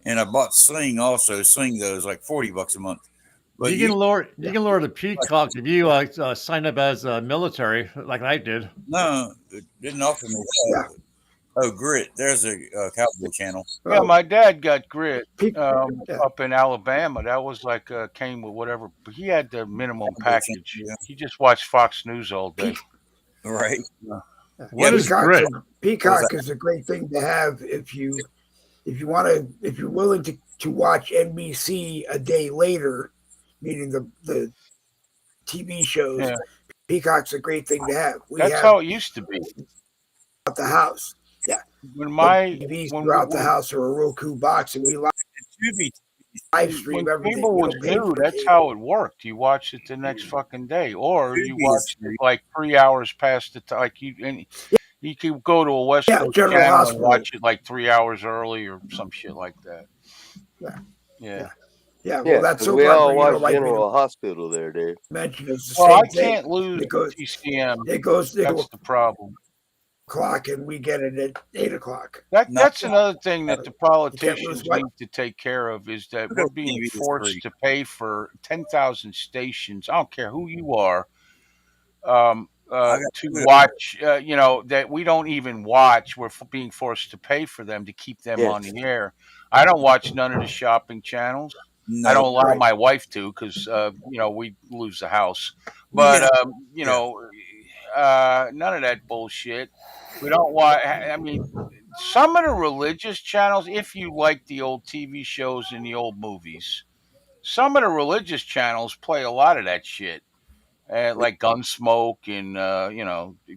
and I bought Sling also. Sling though is like $40 a month. But you Yeah. can lower the Peacock if you sign up as military, like I did. no, it didn't offer me Yeah. that. Oh, Grit. There's a cowboy channel. yeah, Oh, my dad got Grit peak, yeah. up in Alabama. That was like came with whatever, but he had the minimum Cowboy channel, package. yeah. He just watched Fox News all day. Peak, Right. yeah. What is Peacock's grit? Peacock is a great thing to have if you want to if you're willing to watch NBC a day later, meaning the TV shows. Yeah, Peacock's a great thing to have. We that's have how it used to be. at the house. Yeah, When put my TVs when throughout the house or a Roku box, and we Tubi. live when stream everything. cable We was don't pay new, for that's cable. how it worked. You watched it the next fucking day, or you Tubi is watched it free. like 3 hours past the time. Like you could go to a West Yeah, Coast General channel and Hospital. watch it like 3 hours early or some shit like that. Yeah, Yeah. yeah. Well, yeah, that because soap we all opera, watch like we General Hospital there, Dave. mentioned, is the Well, I same thing. can't lose It goes, TCM. it goes to That's the problem. o'clock, and we get it at 8 o'clock. No, That's another thing that the You can't lose politicians what? need to take care of is that Look we're at being TV is free. forced to pay for 10,000 stations. I don't care who you are, I got to Twitter. watch. That we don't even watch. We're being forced to pay for them to keep them on Yes. the air. I don't watch none of the shopping channels. I No. don't allow Right. my wife to because we lose the house. But Yeah. none of that bullshit. We don't watch. I mean, some of the religious channels, if you like the old TV shows and the old movies, some of the religious channels play a lot of that shit, like Gunsmoke and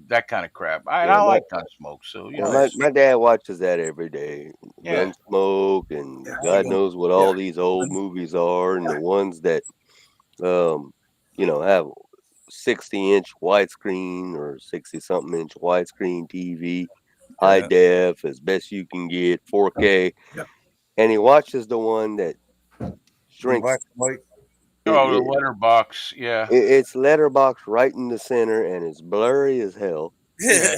that kind of crap. And Yeah, I my like Gunsmoke, so yeah, Oh, my dad watches that every day. yeah. Gunsmoke and Yeah. God Yeah. knows what all these old movies are, and the ones that have 60-inch widescreen or 60-something inch widescreen TV, high Yeah. def as best you can get, 4K, Yep. and he watches the one that In shrinks. black and white. Oh, the It, letterbox, yeah, it's letterbox right in the center, and it's blurry as hell. yeah.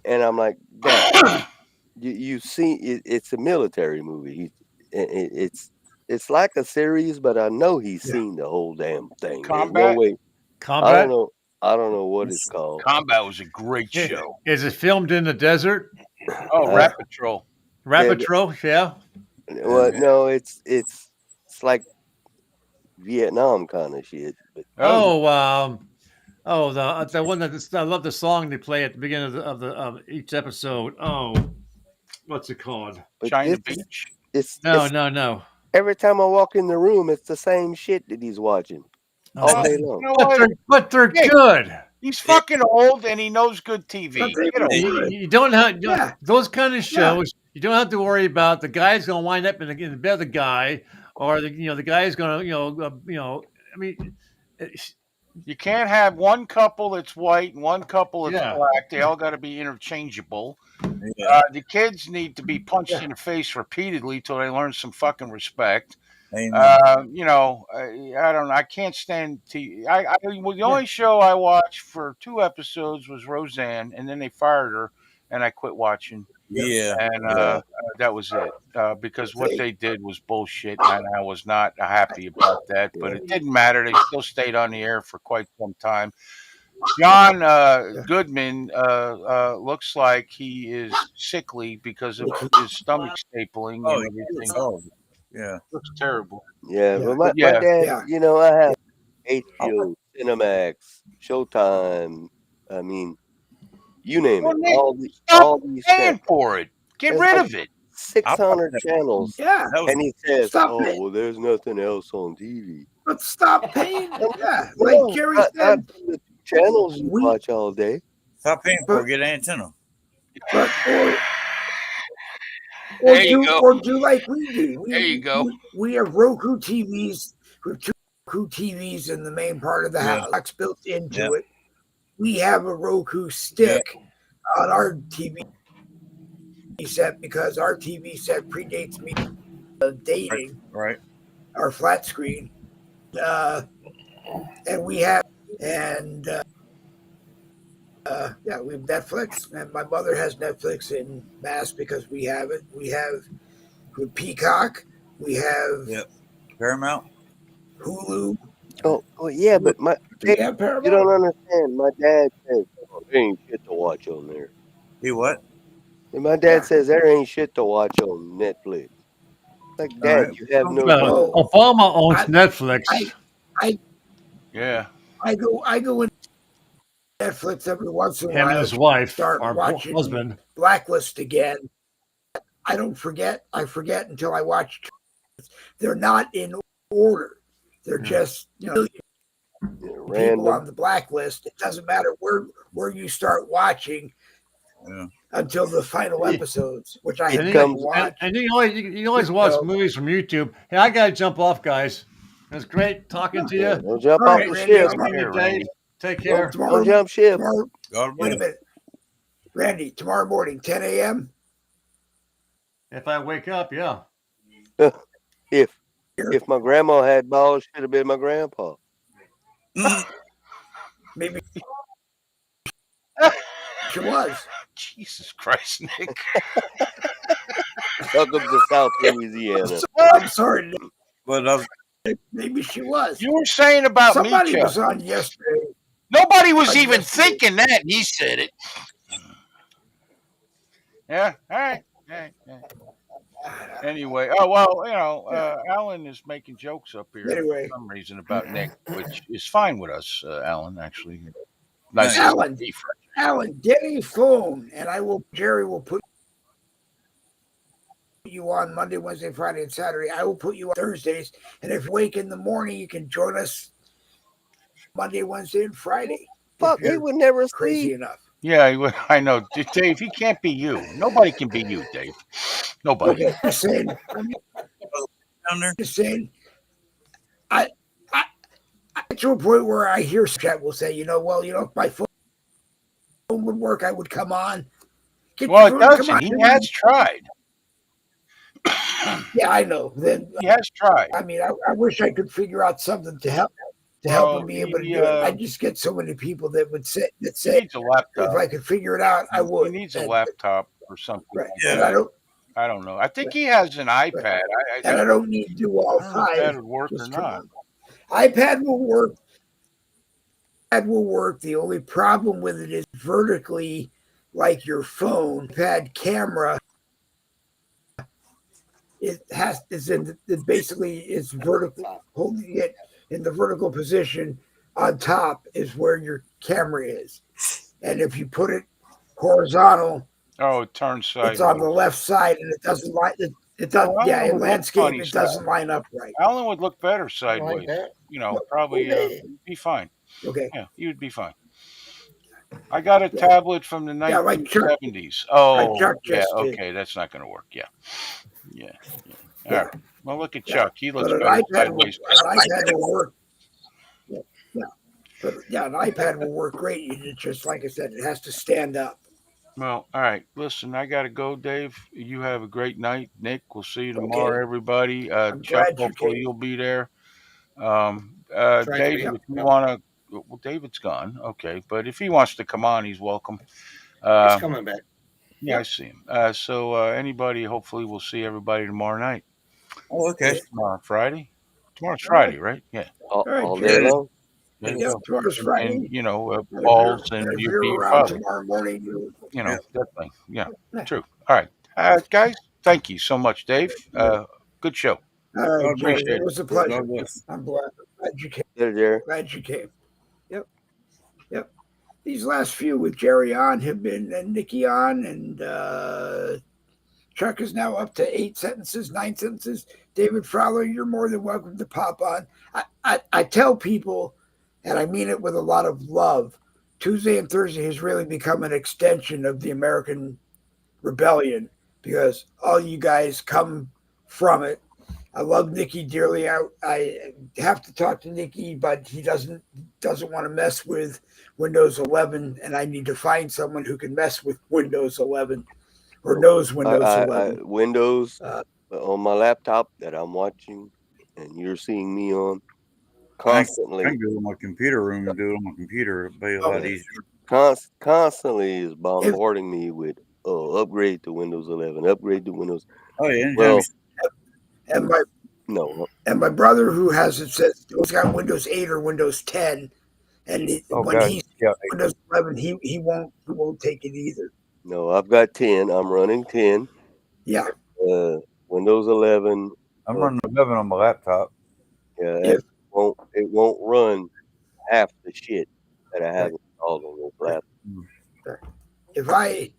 And I'm like, Dad, you see, it's a military movie. It's like a series, but I know he's Yeah. seen the whole damn thing. There's no Combat. way. I Combat? don't know. I don't know what it's called. Combat was a great show. Is it filmed in the desert? Oh, Uh, Rat Patrol. Rapid Yeah, Tro? Yeah. well, no, it's like Vietnam kind of shit. But Oh, The one that I love the song they play at the beginning of each episode. Oh, what's it called? but China this is Beach. No. every time I walk in the room, it's the same shit that he's watching all Oh, day You long. know but what? they're Hey, good. he's fucking old and he knows good TV. But they Get over were it. good. You don't have Yeah. those kind of Yeah. shows. You don't have to worry about the guy's going to wind up in the bed of the guy, or the guy's going to I mean, it's- You can't have one couple that's white and one couple that's yeah. black. They all got to be interchangeable. Yeah. The kids need to be punched Yeah. in the face repeatedly till they learn some fucking respect. Amen. I don't know. I can't stand TV. The only show I watched for 2 episodes was Roseanne, and then they fired her, and I quit watching. Yeah. And Yeah. that was it. Because what See, they did was bullshit, and I was not happy about that. But Yeah. it didn't matter. They still stayed on the air for quite some time. John Goodman looks like he is sickly because of his stomach stapling Oh, and he looks everything. horrible. Yeah. Looks terrible. Yeah, Yeah. but my Yeah. dad, Yeah. I have I HBO, Cinemax, Showtime. I mean, you name Well, it. Nick, All stop these paying channels. for it. Get There's rid like of it. 600 channels, Yeah. that was and he says, Stop "Oh, it. well, there's nothing else on TV." But stop paying. And Yeah. Like no, Jerry not said, from the 2 channels you we watch all day. stop paying for but it, get an antenna. but There you go. or do like we do. There you go. We have Roku TVs. We have two Roku TVs in the main part of the Yeah. house. Box built into Yeah. it. We have a Roku stick on our TV set because our TV set predates me dating Right. our flat screen. And we have and yeah, we have Netflix, and my mother has Netflix in Mass because we have it. We have Peacock, we have Paramount. Hulu. Oh, yeah, but Do we have Paramount? you don't understand. My dad says, "Oh, there ain't shit to watch on there." He what? And my dad says there ain't shit to watch on Netflix. Like, All Dad, right. you have no Well, clue. Obama owns I- Netflix. Yeah. I go in Netflix every once in a Him and while his to wife, start our watching husband. Blacklist again. I don't forget. I forget until I watch. They're not in order. They're just people Random. on the blacklist. It doesn't matter where you start watching until the final episodes, which I It have comes- to watch. And you always watch movies from YouTube. Hey, I gotta jump off, guys. It was great talking to you. Don't jump All off right, the Randy, ship. tomorrow- Hey, Dave, Randy. take care. Don't jump ship. God Wait a bless. minute, Randy. Tomorrow morning, 10 a.m. If I wake up, yeah. If my grandma had balls, should have been my grandpa. Maybe she was. Jesus Christ, Nick. Welcome to South Louisiana. I'm sorry. But Maybe she was. You were saying about Somebody me, Chuck. was on yesterday. Nobody was even yesterday. thinking that. He said it. Yeah. All right. Anyway, Alan is making jokes up here Anyway. for some reason about Nick, which is fine with us, Alan. Actually, nice. Alan, get a phone, and Jerry will put you on Monday, Wednesday, Friday, and Saturday. I will put you on Thursdays, and if you wake in the morning, you can join us Monday, Wednesday, and Friday. Fuck, he would never Crazy sleep. enough. Yeah, I know, Dave. He can't be you. Nobody can be you, Dave. Nobody. Okay, just saying. down there. Just saying. I to a point where I hear chat will say, if my phone would work, I would come on. Well, it doesn't. He has tried. Yeah, I know. Then He has tried. I mean, I wish I could figure out something to help him be able to do it. I just get so many people that say He needs a laptop. if I could figure it out, I would. He needs a laptop or something. Right. Yeah. And I don't know. I think he has an iPad. I don't need to do all I don't know if five. that would work or Just come not. on. iPad will work. iPad will work. The only problem with it is vertically, like your phone. iPad camera. It basically is vertical. Holding it in the vertical position on top is where your camera is, and if you put it horizontal, it turns sideways. it's on the left side, and it doesn't line. It does. Well, Yeah, Alan in would look landscape, funny it doesn't line up right. Alan would look better sideways. Probably be fine. Okay. Yeah, he would be fine. I got a tablet from the Yeah, like Chuck- 1970s. Oh, Chuck yeah. just did. Okay, that's not going to work. Yeah. All Yeah. right. Well, look at Yeah. Chuck. He looks But an better iPad, will, sideways. an iPad will work. Yeah. But an iPad will work great. It just, like I said, it has to stand up. Well, all right. Listen, I got to go, Dave. You have a great night. Nick, we'll see you tomorrow, everybody. I'm Chuck, glad you hopefully came. you'll be there. to David, be. if you want to, well, David's gone. Okay. But if he wants to come on, he's welcome. He's coming back. Yeah, I see him. So anybody, hopefully we'll see everybody tomorrow night. Oh, okay. Tomorrow, Friday? Tomorrow's Friday, right? Yeah. All right, day Jerry. long. There you Yep, go. tomorrow's Friday. And you know, If balls, and if you'd you're be your around father. tomorrow morning, You know, definitely. Yeah, yeah. true. All right, guys. Thank you so much, Dave. Good show. All right, God Jerry. Appreciate It it. was a pleasure. God bless. I'm glad you came. There, Jerry. Glad you came. Yep. Yep. These last few with Jerry on have been, and Nikki on, and Chuck is now up to 9 sentences. David Fowler, you're more than welcome to pop on. I tell people, and I mean it with a lot of love, Tuesday and Thursday has really become an extension of the American rebellion because all you guys come from it. I love Nikki dearly. I have to talk to Nikki, but he doesn't want to mess with Windows 11, and I need to find someone who can mess with Windows 11 or knows Windows 11. Windows on my laptop that I'm watching, and you're seeing me on I constantly. can do it on my computer room and do it on my computer. It'll be a lot easier. Constantly is bombarding me with upgrade to Windows 11, upgrade to Windows. Oh yeah, anytime Well, And my no, and my brother who has it says he's got Windows 8 or Windows 10, and when he's Windows 11, he won't take it either. no, I've got 10. I'm running 10. Yeah. Windows 11. I'm running 11 on my laptop. Yeah, it won't run half the shit that I have installed on this laptop. If I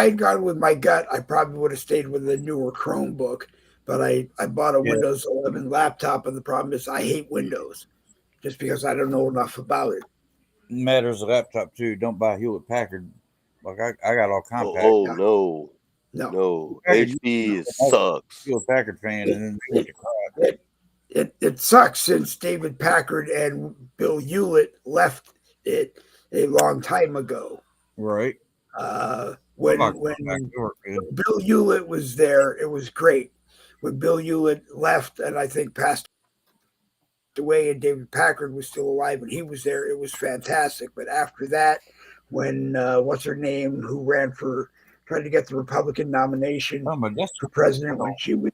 had gone with my gut, I probably would have stayed with a newer Chromebook. But I bought a Windows 11 laptop, and the problem is I hate Windows just because I don't know enough about it. Matters a laptop too. Don't buy Hewlett Packard. Like I got all compact. No. HP sucks. Hewlett Packard fan, and then It sucks since David Packard and Bill Hewlett left it a long time ago. Right. When Bill Hewlett was there, it was great. When Bill Hewlett left and I think passed away and David Packard was still alive and he was there, it was fantastic. But after that, when what's her name, who ran for trying to get the Republican nomination for president, when she was,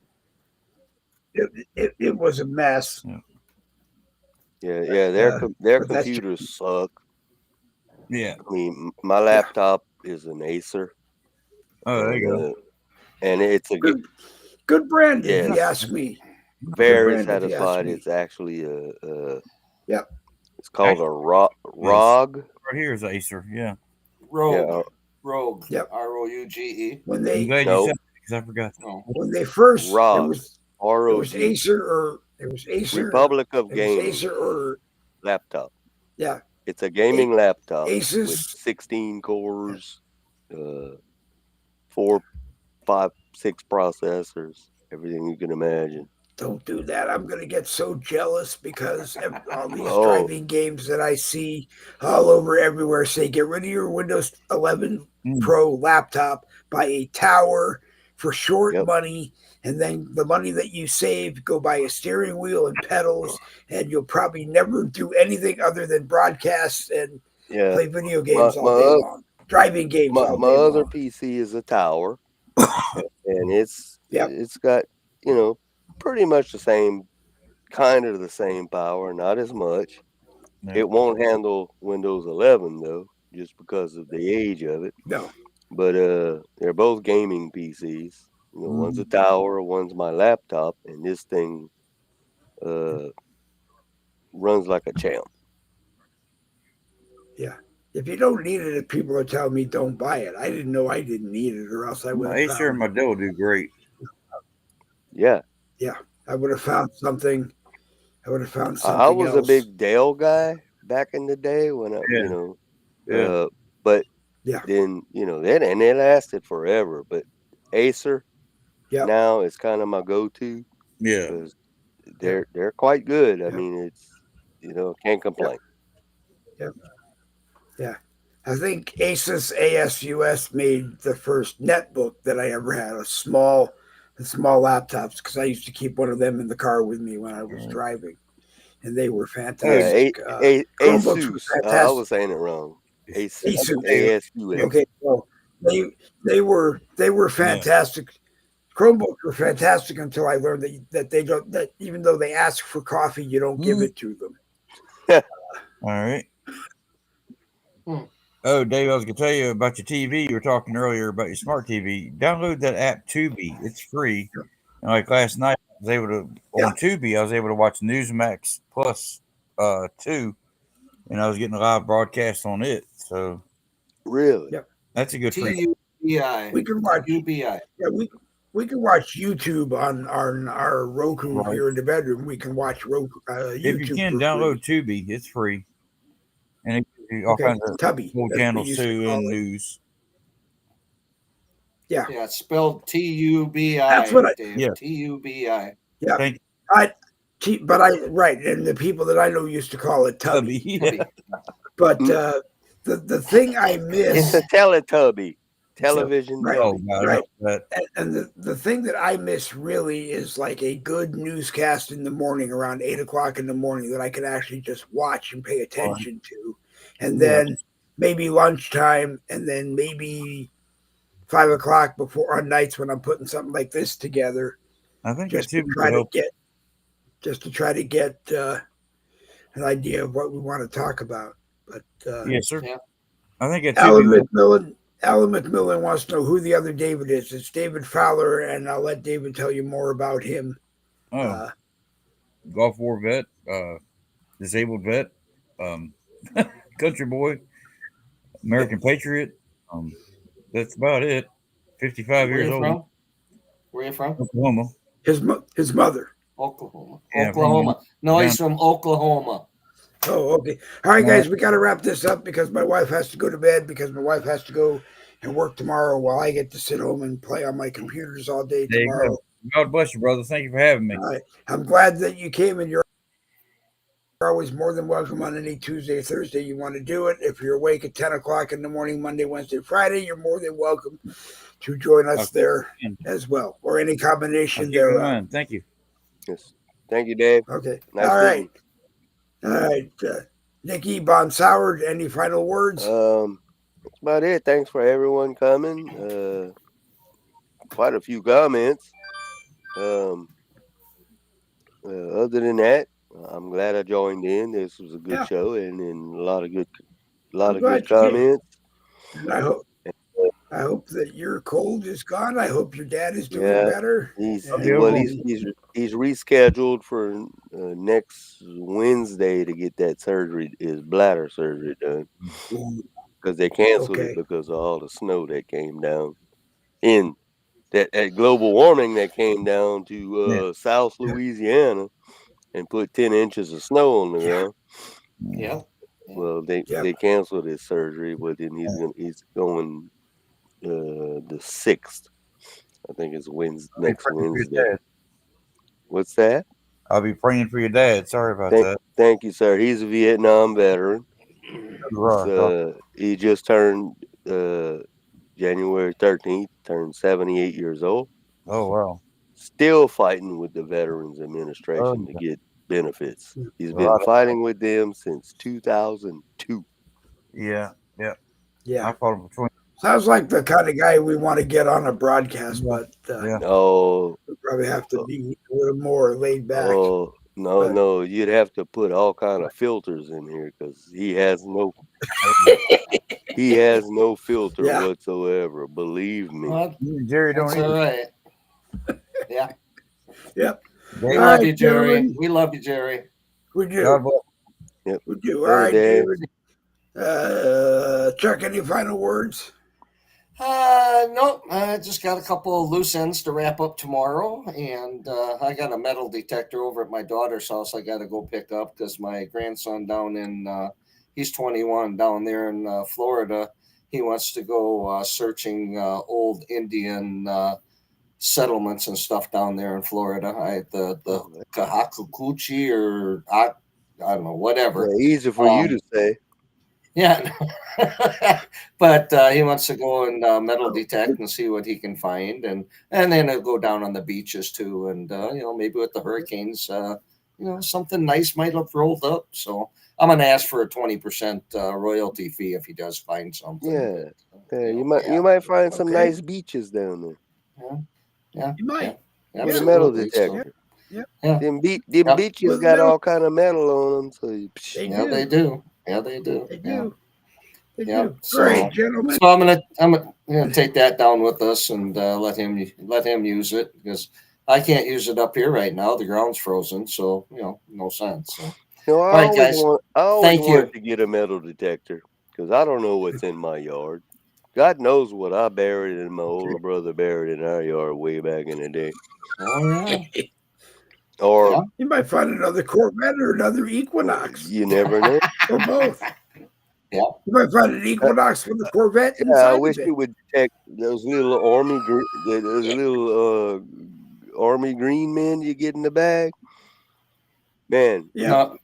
it was a mess. Yeah, their computers suck. Yeah, I mean, my laptop is an Acer. Oh, there you go. And it's a good brand, if you ask me. Very satisfied. It's actually it's called a ROG. Right here is Acer. Yeah. Rogue. Yep. ROUGE. When they I forgot. When they first ROG. it was Acer or it was Acer. Republic of Gaming. Acer or laptop. Yeah. It's a gaming laptop Asus with 16 cores, 4, 5, 6 processors, everything you can imagine. Don't do that. I'm going to get so jealous because all these driving games that I see all over everywhere say get rid of your Windows 11 Pro laptop, buy a tower for short money, and then the money that you save, go buy a steering wheel and pedals, and you'll probably never do anything other than broadcast and play video games all day long. Driving games all day long. My other PC is a tower, and it's got, pretty much the same power, not as much. No. It won't handle Windows 11 though, just because of the age of it. No. But they're both gaming PCs. One's a tower, one's my laptop, and this thing runs like a champ. Yeah. If you don't need it, if people are telling me don't buy it, I didn't know I didn't need it, or else I would. Acer and my Dell do great. Yeah. Yeah, I would have found something. I would have found something. I was a big Dell guy back in the day when but then and it lasted forever. But Acer now is kind of my go-to. Yeah, because they're quite good. I mean, it's can't complain. Yeah. I think Asus ASUS made the first netbook that I ever had, the small laptops, because I used to keep one of them in the car with me when I was driving, and they were fantastic. Chromebooks were fantastic. I was saying it wrong. ASUS. Okay, well, they were fantastic Chromebooks were fantastic until I learned that they don't, that even though they ask for coffee, you don't give it to them. All right. Hmm. Oh, Dave, I was going to tell you about your TV. You were talking earlier about your smart TV. Download that app Tubi. It's free. And like last night, I was able to on Tubi. I was able to watch Newsmax Plus 2, and I was getting a live broadcast on it. So Really? Yep. that's a good free. TUBI. We can watch UBI. Yeah, we can watch YouTube on our Roku Right. here in the bedroom. We can watch Roku, YouTube. If you can, download Tubi. It's free. And it gives you all kinds of Tubby. cool That's what we channels used to too call and it. news. Yeah. Yeah, it's spelled TUBI. That's what Dave. yeah. TUBI. Yeah. Thank Right, and the people that I know used to call it Tubby. you. Tubby. But the thing I miss, It's a Teletubby. Television Right. Oh, Tubby. God, Right. that. and the thing that I miss really is like a good newscast in the morning around 8 o'clock in the morning that I can actually just watch and pay attention to, and then maybe lunchtime, and then maybe 5 o'clock before on nights when I'm putting something like this together, I think just that to Tubi try could to get an idea of what we want to talk about. But yes, sir. Yeah. I think that Alan Tubi. McMillan wants to know who the other David is. It's David Fowler, and I'll let David tell you more about him. Gulf War vet, disabled vet, country boy, American patriot. That's about it. 55 Where years you old. from? Where you from? Oklahoma. His mother. Oklahoma. Yeah, Oklahoma. No, he's from Oklahoma. Oh, okay. All right, guys, we got to wrap this up because my wife has to go to bed because my wife has to go and work tomorrow while I get to sit home and play on my computers all day There you tomorrow. go. God bless you, brother. Thank you for having me. All right. I'm glad that you came, and you're always more than welcome on any Tuesday or Thursday you want to do it. If you're awake at 10 o'clock in the morning, Monday, Wednesday, Friday, you're more than welcome to join us there as well, or any combination thereof. Thank you. Yes. Thank you, Dave. Okay. Nice All right. meeting. All right. Nikki Bonsauer, any final words? That's about it. Thanks for everyone coming. Quite a few comments. Other than that, I'm glad I joined in. This was a good show, and a lot of good comments. And I hope that your cold is gone. I hope your dad is doing better. He's rescheduled for next Wednesday to get that surgery, his bladder surgery done, because they canceled it because of all the snow that came down in that global warming that came down to South Louisiana and put 10 inches of snow on the ground. Yeah. Well, they canceled his surgery, but then he's going the 6th. I think it's next Wednesday. What's that? I'll be praying for your dad. Sorry about that. Thank you, sir. He's a Vietnam veteran. He just turned January 13th, turned 78 years old. Oh, wow. Still fighting with the Veterans Administration to get benefits. He's been fighting with them since 2002. Yeah. Yeah. I fought him for 20. Sounds like the kind of guy we want to get on a broadcast, but we probably have to be a little more laid back. Oh, no, you'd have to put all kind of filters in here because he has no filter whatsoever. Believe me. Well, Jerry don't all right. Yeah. Yep. We love you, Jerry. We love you, Jerry. We do. Yep. We do. All right, David. Chuck, any final words? Nope. I just got a couple of loose ends to wrap up tomorrow, and I got a metal detector over at my daughter's house I got to go pick up because my grandson down in he's 21 down there in Florida. He wants to go searching old Indian settlements and stuff down there in Florida. The Kahakukuchi or I don't know, whatever. Yeah, easy for you to say. Yeah, but he wants to go and metal detect and see what he can find, and then he'll go down on the beaches too, and maybe with the hurricanes, something nice might have rolled up. So I'm gonna ask for a 20% royalty fee if he does find something. Yeah, you might find some nice beaches down there. Yeah. Yeah. You might. Yeah, With a metal absolutely. So, detector. Yep. yeah. Them Yep. beaches With got metal. all kind of metal on them. So you, They Yeah, do. they do. Yeah, they do. They Yeah. do. They Yep. do. So, All right, gentlemen. so I'm gonna take that down with us and let him use it because I can't use it up here right now. The ground's frozen, so no sense. So, I all right, guys. always Thank you. wanted to get a metal detector because I don't know what's in my yard. God knows what I buried and my older brother buried in our yard way back in the day. Oh yeah. Or Yeah. You might find another Corvette or another Equinox you never know. or both. Yeah. You might find an Equinox with a Corvette Yeah, inside I wish of it. it would detect those little army green men you get in the bag. Man, Yeah. No,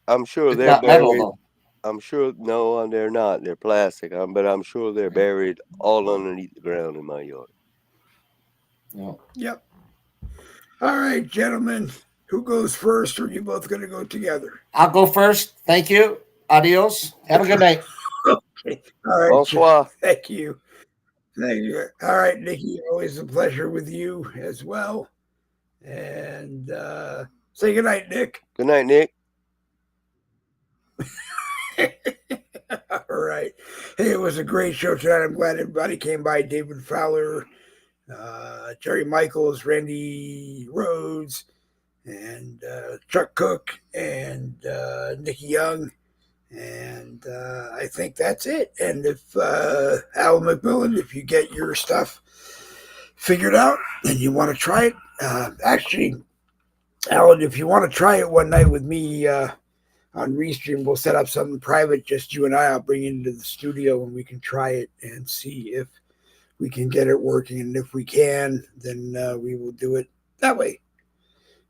I'm sure it's they're not metal buried. though. I'm sure no, they're not. They're plastic. But I'm sure they're buried all underneath the ground in my yard. Yeah. Yep. All right, gentlemen. Who goes first? Or are you both going to go together? I'll go first. Thank you. Adios. Have a good night. Okay. All right. Bonsoir. Thank you. Thank you. All right, Nikki. Always a pleasure with you as well. And say goodnight, Nick. Good night, Nick. All right. Hey, it was a great show tonight. I'm glad everybody came by. David Fowler, Jerry Michaels, Randy Rhodes, and Chuck Cook, and Nikki Young. And I think that's it. And if Alan McMillan, if you get your stuff figured out and you want to try it, actually, Alan, if you want to try it one night with me on Restream, we'll set up something private, just you and I. I'll bring you into the studio and we can try it and see if we can get it working. And if we can, then we will do it that way.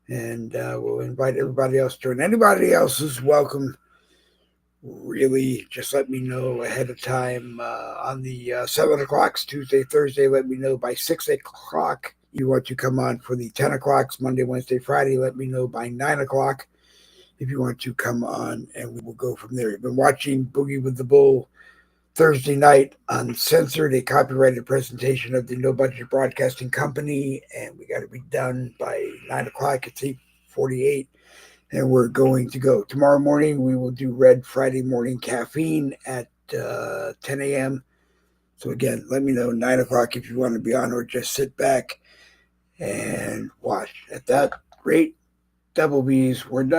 And we'll invite everybody else to join. Anybody else is welcome. Really, just let me know ahead of time on the 7 o'clocks, Tuesday, Thursday. Let me know by 6 o'clock. You want to come on for the 10 o'clocks, Monday, Wednesday, Friday. Let me know by 9 o'clock if you want to come on, and we will go from there. You've been watching Boogie with the Bull Thursday night, Uncensored, a copyrighted presentation of the No Budget Broadcasting Company, and we got to be done by 9 o'clock. It's 8:48. And we're going to go. Tomorrow morning, we will do Red Friday Morning Caffeine at 10 a.m. So again, let me know 9 o'clock if you want to be on, or just sit back and watch. At that rate, Double B's, we're done.